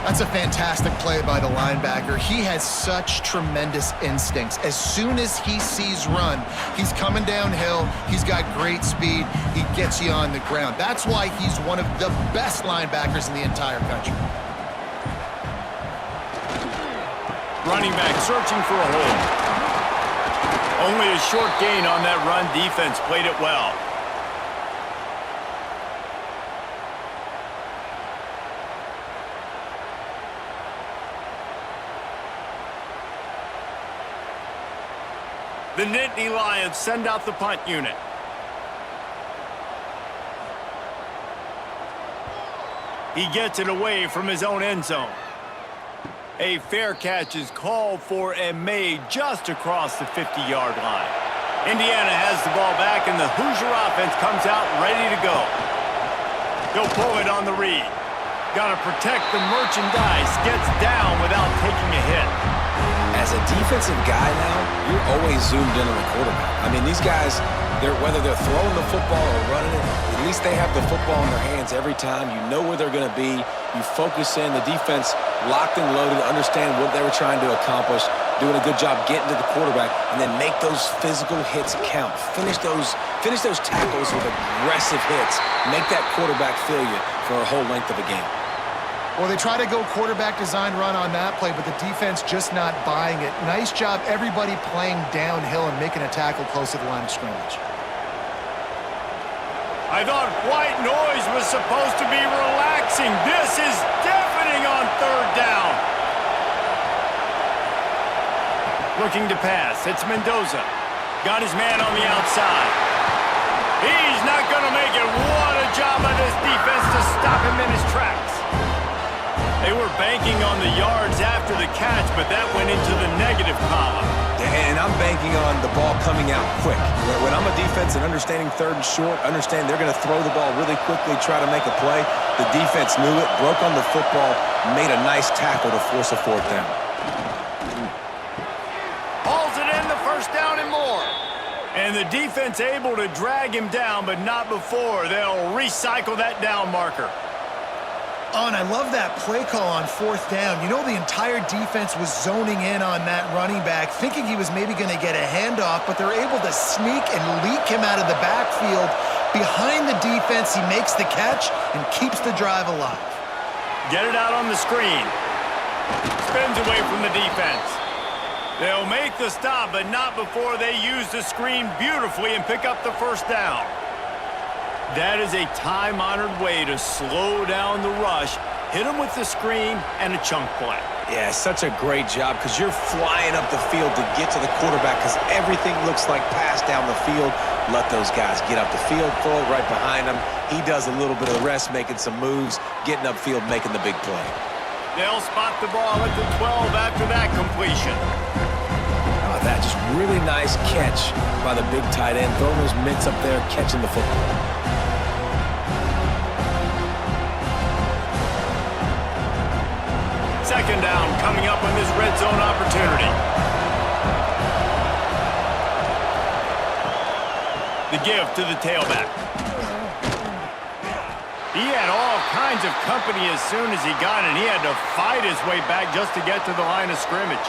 That's a fantastic play by the linebacker. He has such tremendous instincts. As soon as he sees run, he's coming downhill. He's got great speed. He gets you on the ground. That's why he's one of the best linebackers in the entire country. Running back searching for a hole. Only a short gain on that run. Defense played it well. The Nittany Lions send out the punt unit. He gets it away from his own end zone. A fair catch is called for and made just across the 50-yard line. Indiana has the ball back, and the Hoosier offense comes out ready to go. He'll pull it on the read. Got to protect the merchandise. Gets down without taking a hit. As a defensive guy now, you're always zoomed in on the quarterback. I mean, these guys, whether they're throwing the football or running it, at least they have the football in their hands every time. You know where they're going to be. You focus in. The defense locked and loaded, understand what they were trying to accomplish, doing a good job getting to the quarterback, and then make those physical hits count. Finish those tackles with aggressive hits. Make that quarterback feel you for a whole length of a game. Well, they try to go quarterback design run on that play, but the defense just not buying it. Nice job, everybody playing downhill and making a tackle close to the line of scrimmage. I thought white noise was supposed to be relaxing. This is deafening on 3rd down. Looking to pass. It's Mendoza. Got his man on the outside. He's not going to make it. What a job by this defense to stop him in his tracks. They were banking on the yards after the catch, but that went into the negative column. And I'm banking on the ball coming out quick. When I'm a defense and understanding 3rd and short, understand they're going to throw the ball really quickly, try to make a play. The defense knew it, broke on the football, made a nice tackle to force a 4th down. Hauls it in, the 1st down and more. And the defense able to drag him down, but not before. They'll recycle that down marker. Oh, and I love that play call on 4th down. You know, the entire defense was zoning in on that running back, thinking he was maybe going to get a handoff, but they're able to sneak and leak him out of the backfield. Behind the defense, he makes the catch and keeps the drive alive. Get it out on the screen. Spins away from the defense. They'll make the stop, but not before they use the screen beautifully and pick up the 1st down. That is a time-honored way to slow down the rush, hit them with the screen, and a chunk play. Yeah, such a great job because you're flying up the field to get to the quarterback because everything looks like pass down the field. Let those guys get up the field, throw it right behind him. He does a little bit of the rest, making some moves, getting upfield, making the big play. They'll spot the ball at the 12 after that completion. Oh, that just really nice catch by the big tight end, throwing those mitts up there, catching the football. Second down coming up on this red zone opportunity. The give to the tailback. He had all kinds of company as soon as he got it. He had to fight his way back just to get to the line of scrimmage.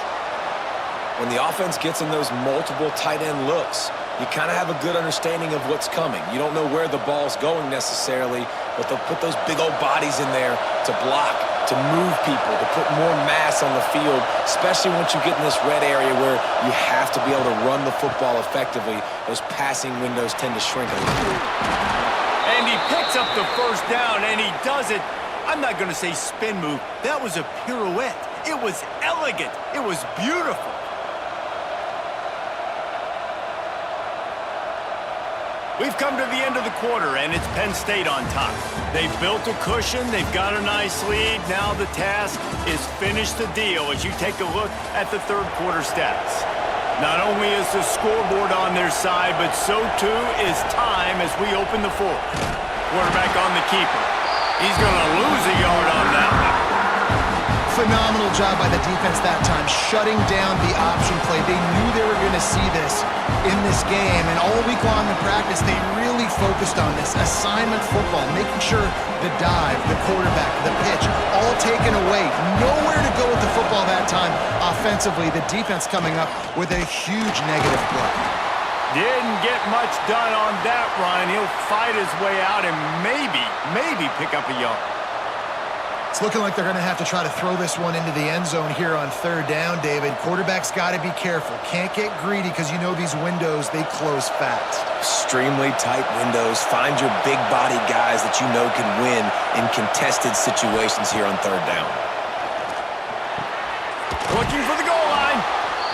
When the offense gets in those multiple tight end looks, you kind of have a good understanding of what's coming. You don't know where the ball's going necessarily, but they'll put those big old bodies in there to block, to move people, to put more mass on the field, especially once you get in this red area where you have to be able to run the football effectively. Those passing windows tend to shrink a little. And he picks up the first down, and he does it. I'm not going to say spin move. That was a pirouette. It was elegant. It was beautiful. We've come to the end of the quarter, and it's Penn State on top. They've built a cushion. They've got a nice lead. Now the task is finish the deal as you take a look at the third quarter stats. Not only is the scoreboard on their side, but so too is time as we open the fourth. Quarterback on the keeper. He's going to lose a yard on that one. Phenomenal job by the defense that time, shutting down the option play. They knew they were going to see this in this game, and all week long in practice, they really focused on this. Assignment football, making sure the dive, the quarterback, the pitch, all taken away. Nowhere to go with the football that time offensively. The defense coming up with a huge negative play. Didn't get much done on that run. He'll fight his way out and maybe pick up a yard. It's looking like they're going to have to try to throw this one into the end zone here on third down, David. Quarterback's got to be careful. Can't get greedy because you know these windows, they close fast. Extremely tight windows. Find your big body guys that you know can win in contested situations here on third down. Looking for the goal line.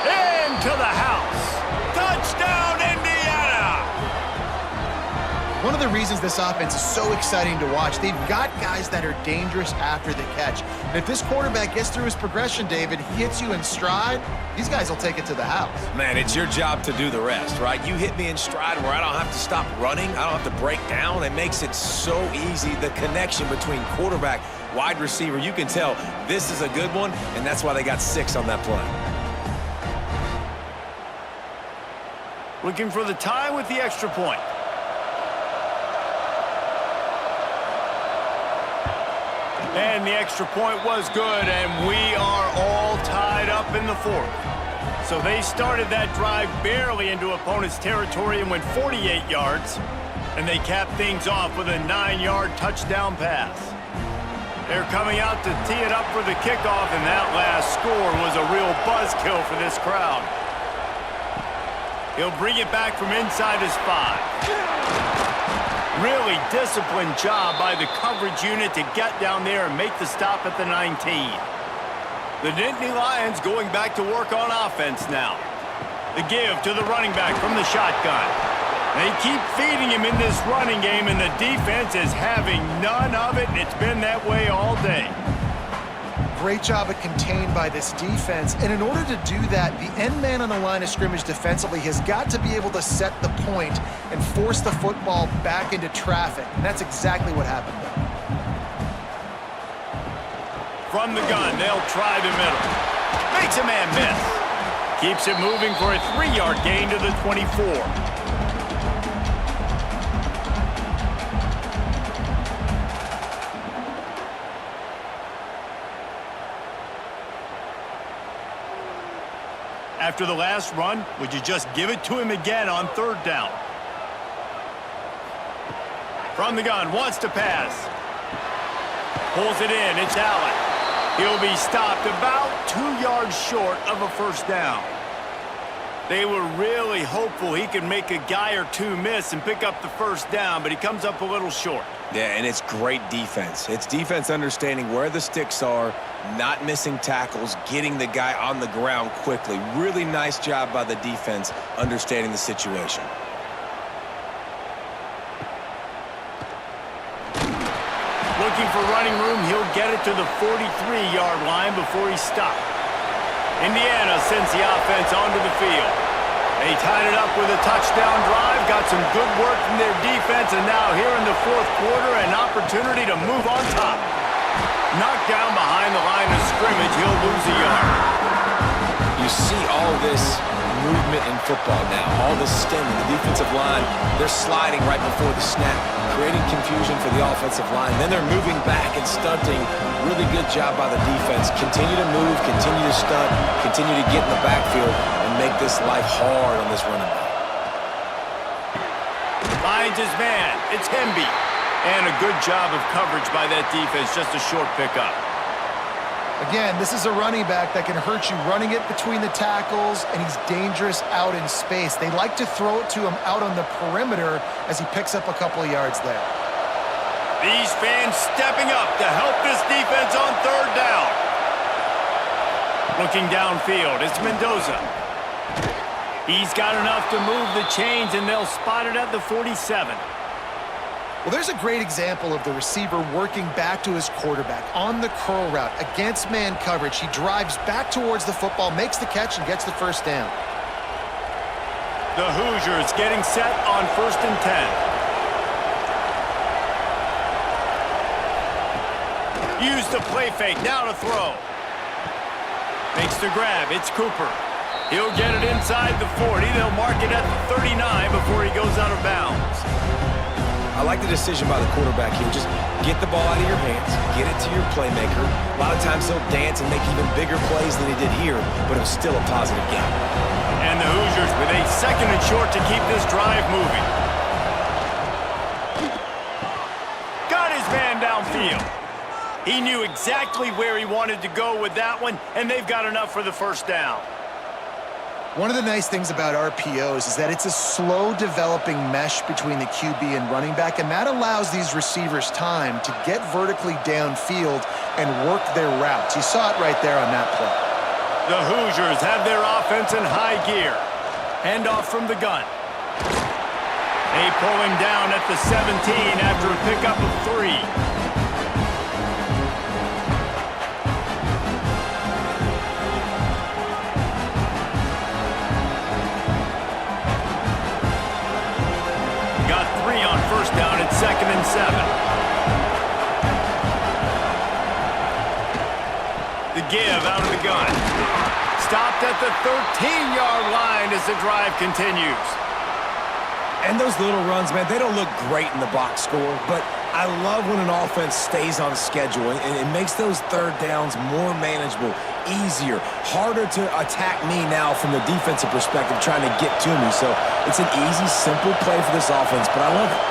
Into the house. Touchdown, Indiana! One of the reasons this offense is so exciting to watch, they've got guys that are dangerous after the catch. And if this quarterback gets through his progression, David, he hits you in stride, these guys will take it to the house. Man, it's your job to do the rest, right? You hit me in stride where I don't have to stop running. I don't have to break down. It makes it so easy. The connection between quarterback, wide receiver, you can tell this is a good one, and that's why they got 6 on that play. Looking for the tie with the extra point. And the extra point was good, and we are all tied up in the fourth. So they started that drive barely into opponent's territory and went 48 yards, and they capped things off with a 9-yard touchdown pass. They're coming out to tee it up for the kickoff, and that last score was a real buzzkill for this crowd. He'll bring it back from inside his 5. Really disciplined job by the coverage unit to get down there and make the stop at the 19. The Nittany Lions going back to work on offense now. The give to the running back from the shotgun. They keep feeding him in this running game, and the defense is having none of it, and it's been that way all day. Great job at contained by this defense. And in order to do that, the end man on the line of scrimmage defensively has got to be able to set the point and force the football back into traffic. And that's exactly what happened there. From the gun, they'll try the middle. Makes a man miss. Keeps it moving for a 3-yard gain to the 24. After the last run, would you just give it to him again on third down? From the gun, wants to pass. Pulls it in, it's Allen. He'll be stopped about 2 yards short of a first down. They were really hopeful he could make a guy or two miss and pick up the first down, but he comes up a little short. Yeah, and it's great defense. It's defense understanding where the sticks are, not missing tackles, getting the guy on the ground quickly. Really nice job by the defense understanding the situation. Looking for running room, he'll get it to the 43-yard line before he's stopped. Indiana sends the offense onto the field. They tied it up with a touchdown drive, got some good work from their defense, and now here in the fourth quarter, an opportunity to move on top. Knocked down behind the line of scrimmage, he'll lose a yard. You see all this movement in football now. All the stemming, the defensive line, they're sliding right before the snap, creating confusion for the offensive line. Then they're moving back and stunting. Really good job by the defense. Continue to move, continue to stunt, continue to get in the backfield and make this life hard on this running back. Finds his man. It's Hemby. And a good job of coverage by that defense. Just a short pickup. Again, this is a running back that can hurt you running it between the tackles, and he's dangerous out in space. They like to throw it to him out on the perimeter as he picks up a couple of yards there. These fans stepping up to help this defense on third down. Looking downfield, it's Mendoza. He's got enough to move the chains, and they'll spot it at the 47. Well, there's a great example of the receiver working back to his quarterback on the curl route against man coverage. He drives back towards the football, makes the catch, and gets the first down. The Hoosiers getting set on 1st and 10. Use the play fake, now to throw. Makes the grab, it's Cooper. He'll get it inside the 40. They'll mark it at the 39 before he goes out of bounds. I like the decision by the quarterback here. Just get the ball out of your hands, get it to your playmaker. A lot of times he'll dance and make even bigger plays than he did here, but it was still a positive game. And the Hoosiers with a 2nd and short to keep this drive moving. Got his man downfield. He knew exactly where he wanted to go with that one, and they've got enough for the first down. One of the nice things about RPOs is that it's a slow developing mesh between the QB and running back, and that allows these receivers time to get vertically downfield and work their routes. You saw it right there on that play. The Hoosiers have their offense in high gear. Handoff from the gun. They pull him down at the 17 after a pickup of 3. Got 3 on 1st down at 2nd and 7. The give out of the gun. Stopped at the 13-yard line as the drive continues. And those little runs, man, they don't look great in the box score, but I love when an offense stays on schedule, and it makes those third downs more manageable, easier, harder to attack me now from the defensive perspective trying to get to me. So it's an easy, simple play for this offense, but I love it.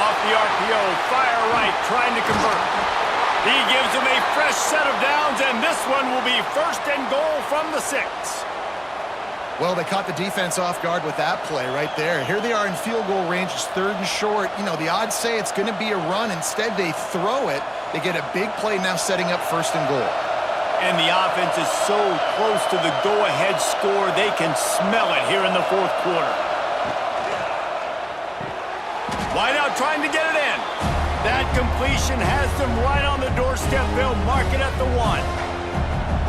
Off the RPO, fire right, trying to convert. He gives him a fresh set of downs, and this one will be 1st and goal from the 6. Well, they caught the defense off guard with that play right there. Here they are in field goal range. It's 3rd and short. You know, the odds say it's going to be a run. Instead, they throw it. They get a big play now setting up 1st and goal. And the offense is so close to the go-ahead score, they can smell it here in the 4th quarter. Wide out trying to get it in. That completion has them right on the doorstep. They'll mark it at the 1.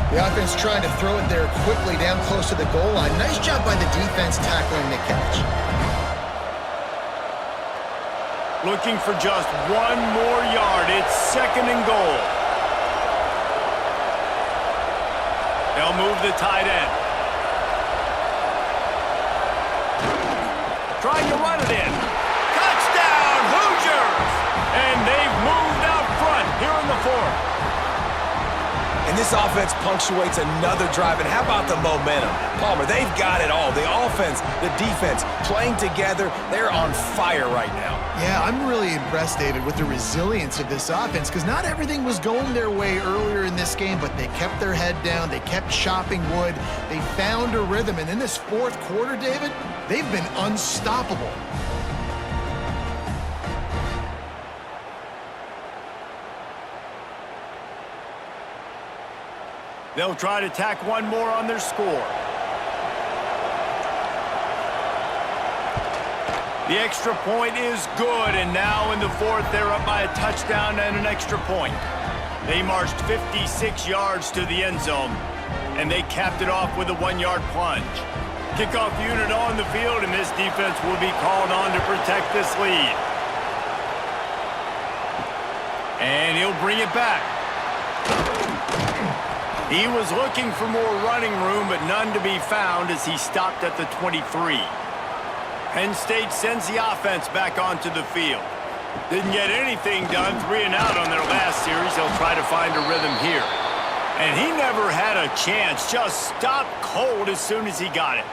The offense trying to throw it there quickly down close to the goal line. Nice job by the defense tackling the catch. Looking for just 1 more yard. It's 2nd and goal. They'll move the tight end. Trying to run it in. Touchdown, Hoosiers! And they've moved out front here in the 4th. And this offense punctuates another drive. And how about the momentum? Palmer, they've got it all. The offense, the defense, playing together. They're on fire right now. Yeah, I'm really impressed, David, with the resilience of this offense, because not everything was going their way earlier in this game, but they kept their head down. They kept chopping wood. They found a rhythm. And in this 4th quarter, David, they've been unstoppable. They'll try to tack 1 more on their score. The extra point is good, and now in the 4th, they're up by a touchdown and an extra point. They marched 56 yards to the end zone, and they capped it off with a 1-yard plunge. Kickoff unit on the field, and this defense will be called on to protect this lead. And he'll bring it back. He was looking for more running room, but none to be found as he stopped at the 23. Penn State sends the offense back onto the field. Didn't get anything done, 3 and out on their last series. They'll try to find a rhythm here. And he never had a chance, just stopped cold as soon as he got it.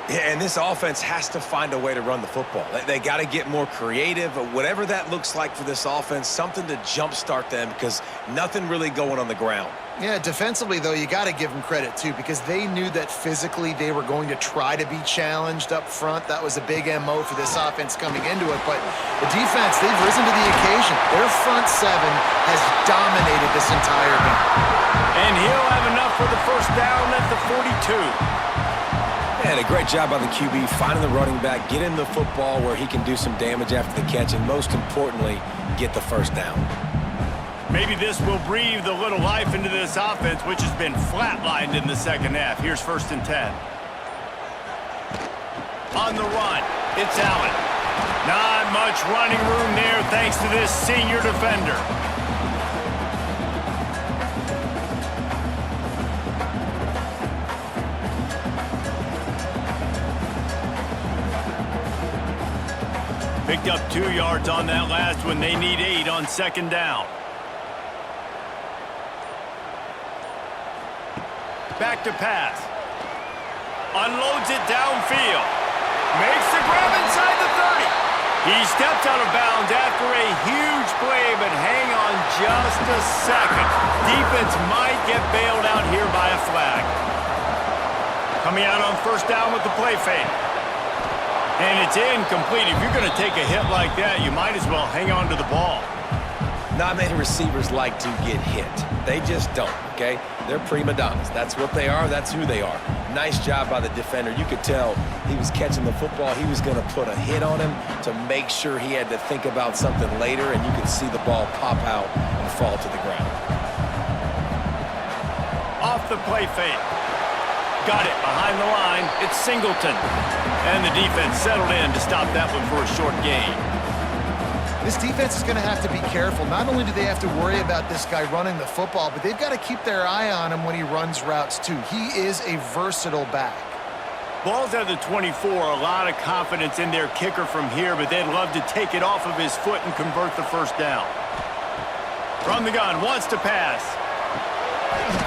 Yeah, and this offense has to find a way to run the football. They got to get more creative, whatever that looks like for this offense, something to jumpstart them because nothing really going on the ground. Yeah, defensively, though, you got to give them credit, too, because they knew that physically they were going to try to be challenged up front. That was a big MO for this offense coming into it. But the defense, they've risen to the occasion. Their front seven has dominated this entire game. And he'll have enough for the first down at the 42. And a great job by the QB finding the running back, getting the football where he can do some damage after the catch, and most importantly, get the first down. Maybe this will breathe a little life into this offense, which has been flatlined in the second half. Here's 1st and 10. On the run, it's Allen. Not much running room there thanks to this senior defender. Picked up 2 yards on that last one. They need 8 on 2nd down. Back to pass. Unloads it downfield. Makes the grab inside the 30. He stepped out of bounds after a huge play, but hang on just a second. Defense might get bailed out here by a flag. Coming out on 1st down with the play fake. And it's incomplete. If you're going to take a hit like that, you might as well hang on to the ball. Not many receivers like to get hit. They just don't, okay? They're prima donnas. That's what they are. That's who they are. Nice job by the defender. You could tell he was catching the football. He was going to put a hit on him to make sure he had to think about something later, and you could see the ball pop out and fall to the ground. Off the play fake. Got it behind the line. It's Singleton. And the defense settled in to stop that one for a short gain. This defense is going to have to be careful. Not only do they have to worry about this guy running the football, but they've got to keep their eye on him when he runs routes, too. He is a versatile back. Ball's at the 24. A lot of confidence in their kicker from here, but they'd love to take it off of his foot and convert the first down. From the gun, wants to pass.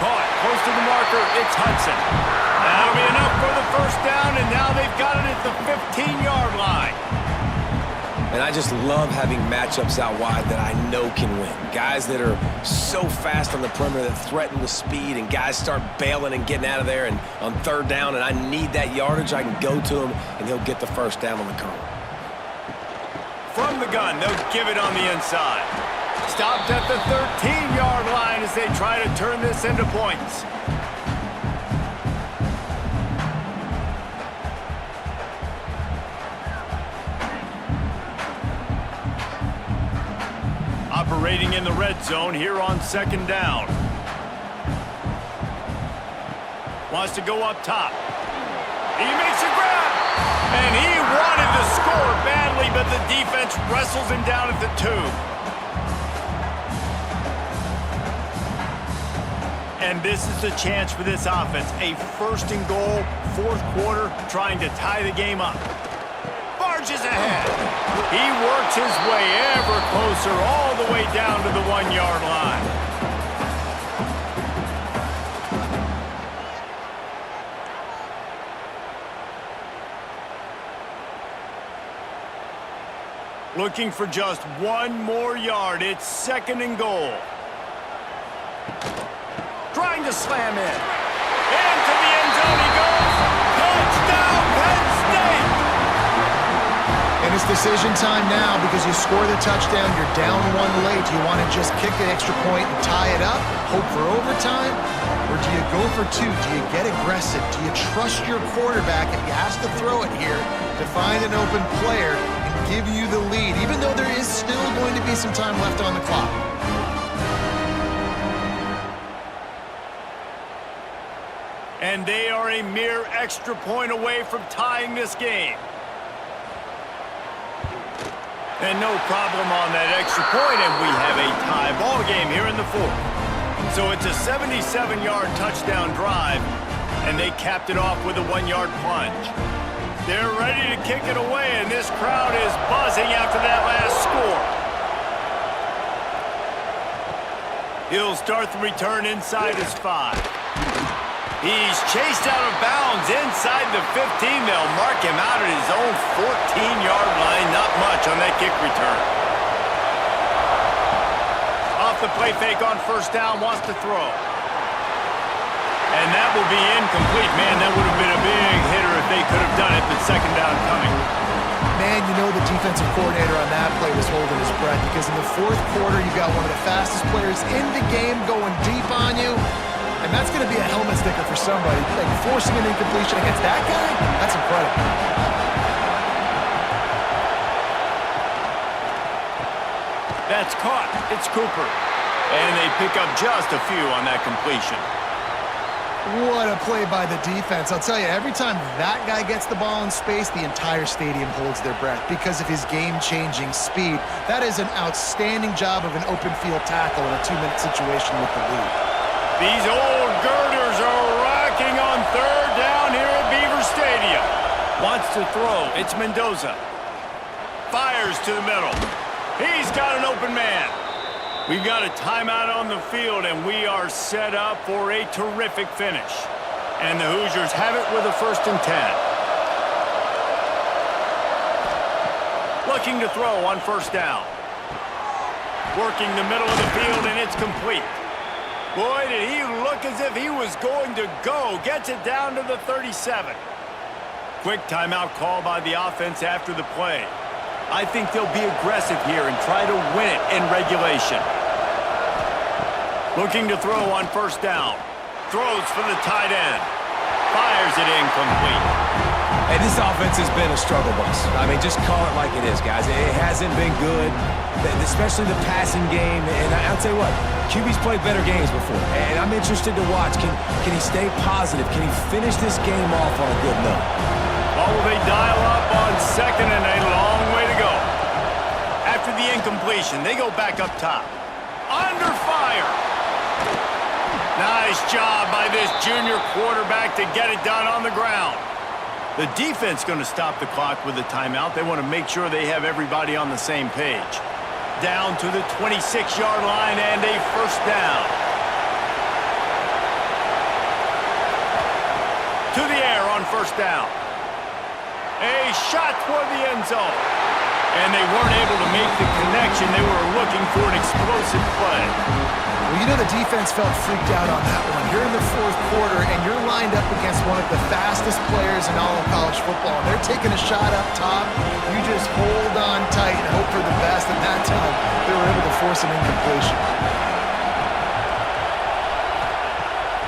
Caught, close to the marker, it's Hudson. That'll be enough for the first down, and now they've got it at the 15-yard line. And I just love having matchups out wide that I know can win. Guys that are so fast on the perimeter that threaten with speed, and guys start bailing and getting out of there, and on 3rd down, and I need that yardage, I can go to him, and he'll get the first down on the curl. From the gun, they'll give it on the inside. Stopped at the 13-yard line as they try to turn this into points. Operating in the red zone here on 2nd down. Wants to go up top. He makes a grab. And he wanted to score badly, but the defense wrestles him down at the 2. And this is the chance for this offense. A 1st and goal, 4th quarter, trying to tie the game up. Barges ahead. He works his way ever closer all the way down to the 1-yard line. Looking for just 1 more yard. It's 2nd and goal. Trying to slam in. Into the end zone he goes. Touchdown, Penn State! And it's decision time now because you score the touchdown, you're down 1 late. Do you want to just kick the extra point and tie it up, hope for overtime? Or do you go for 2? Do you get aggressive? Do you trust your quarterback if he has to throw it here to find an open player and give you the lead, even though there is still going to be some time left on the clock? And they are a mere extra point away from tying this game. And no problem on that extra point, and we have a tie ball game here in the 4th. So it's a 77-yard touchdown drive, and they capped it off with a 1-yard plunge. They're ready to kick it away, and this crowd is buzzing after that last score. He'll start the return inside his 5. He's chased out of bounds inside the 15. They'll mark him out at his own 14-yard line. Not much on that kick return. Off the play fake on first down, wants to throw. And that will be incomplete. Man, that would have been a big hitter if they could have done it, but second down coming. Man, you know the defensive coordinator on that play was holding his breath because in the fourth quarter, you got one of the fastest players in the game going deep on you. And that's going to be a helmet sticker for somebody. Like forcing an incompletion against that guy, that's incredible. That's caught. It's Cooper. And they pick up just a few on that completion. What a play by the defense. I'll tell you, every time that guy gets the ball in space, the entire stadium holds their breath because of his game-changing speed. That is an outstanding job of an open field tackle in a 2-minute situation with the lead. These old girders are rocking on third down here at Beaver Stadium. Wants to throw. It's Mendoza. Fires to the middle. He's got an open man. We've got a timeout on the field, and we are set up for a terrific finish. And the Hoosiers have it with a 1st and 10. Looking to throw on first down. Working the middle of the field, and it's complete. Boy, did he look as if he was going to go. Gets it down to the 37. Quick timeout call by the offense after the play. I think they'll be aggressive here and try to win it in regulation. Looking to throw on first down. Throws for the tight end. Fires it incomplete. Hey, this offense has been a struggle bus. I mean, just call it like it is, guys. It hasn't been good, especially the passing game. And I'll tell you what, QB's played better games before. And I'm interested to watch. Can he stay positive? Can he finish this game off on a good note? Well, will they dial up on second and a long way to go? After the incompletion, they go back up top. Under fire. Nice job by this junior quarterback to get it done on the ground. The defense going to stop the clock with a timeout. They want to make sure they have everybody on the same page. Down to the 26-yard line and a first down. To the air on first down. A shot toward the end zone. And they weren't able to make the connection. They were looking for an explosive play. Well, you know the defense felt freaked out on that one. You're in the fourth quarter, and you're lined up against one of the fastest players in all of college football. And they're taking a shot up top. You just hold on tight and hope for the best. And that time, they were able to force an incompletion.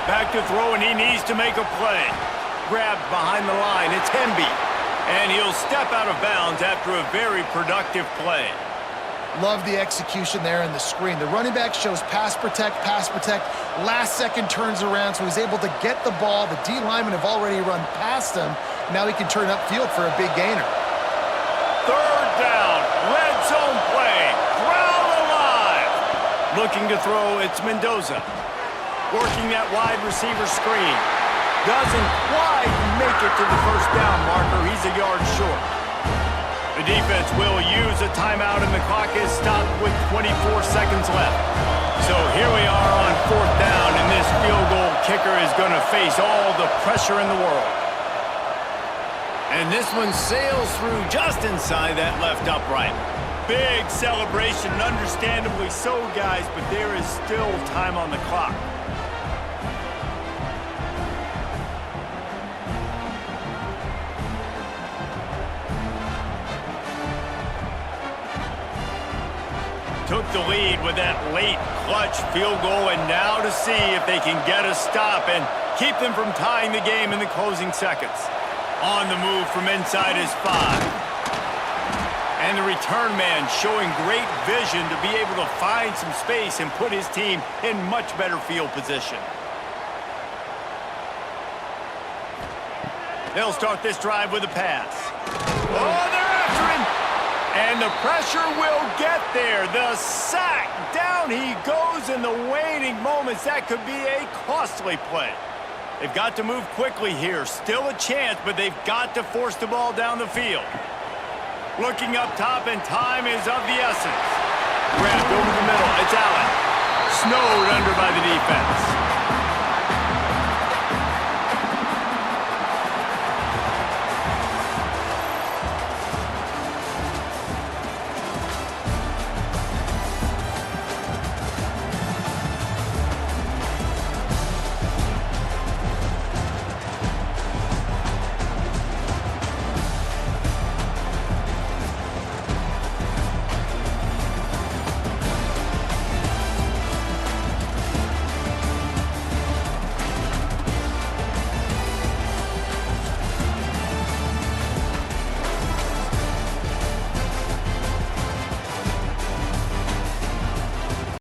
Back to throw, and he needs to make a play. Grabbed behind the line. It's Hemby. And he'll step out of bounds after a very productive play. Love the execution there in the screen. The running back shows pass protect. Last second turns around, so he's able to get the ball. The D linemen have already run past him. Now he can turn upfield for a big gainer. Third down. Red zone play. Crowd alive. Looking to throw, it's Mendoza. Working that wide receiver screen. Doesn't quite make it to the first down marker. He's a yard short. The defense will use a timeout, and the clock is stopped with 24 seconds left. So here we are on fourth down, and this field goal kicker is going to face all the pressure in the world. And this one sails through just inside that left upright. Big celebration, understandably so, guys, but there is still time on the clock. Took the lead with that late clutch field goal, and now to see if they can get a stop and keep them from tying the game in the closing seconds. On the move from inside his 5. And the return man showing great vision to be able to find some space and put his team in much better field position. They'll start this drive with a pass. Oh, they're after him! And the pressure will get there. The sack. Down he goes in the waning moments. That could be a costly play. They've got to move quickly here. Still a chance, but they've got to force the ball down the field. Looking up top, and time is of the essence. Grabbed over the middle. It's Allen. Snowed under by the defense.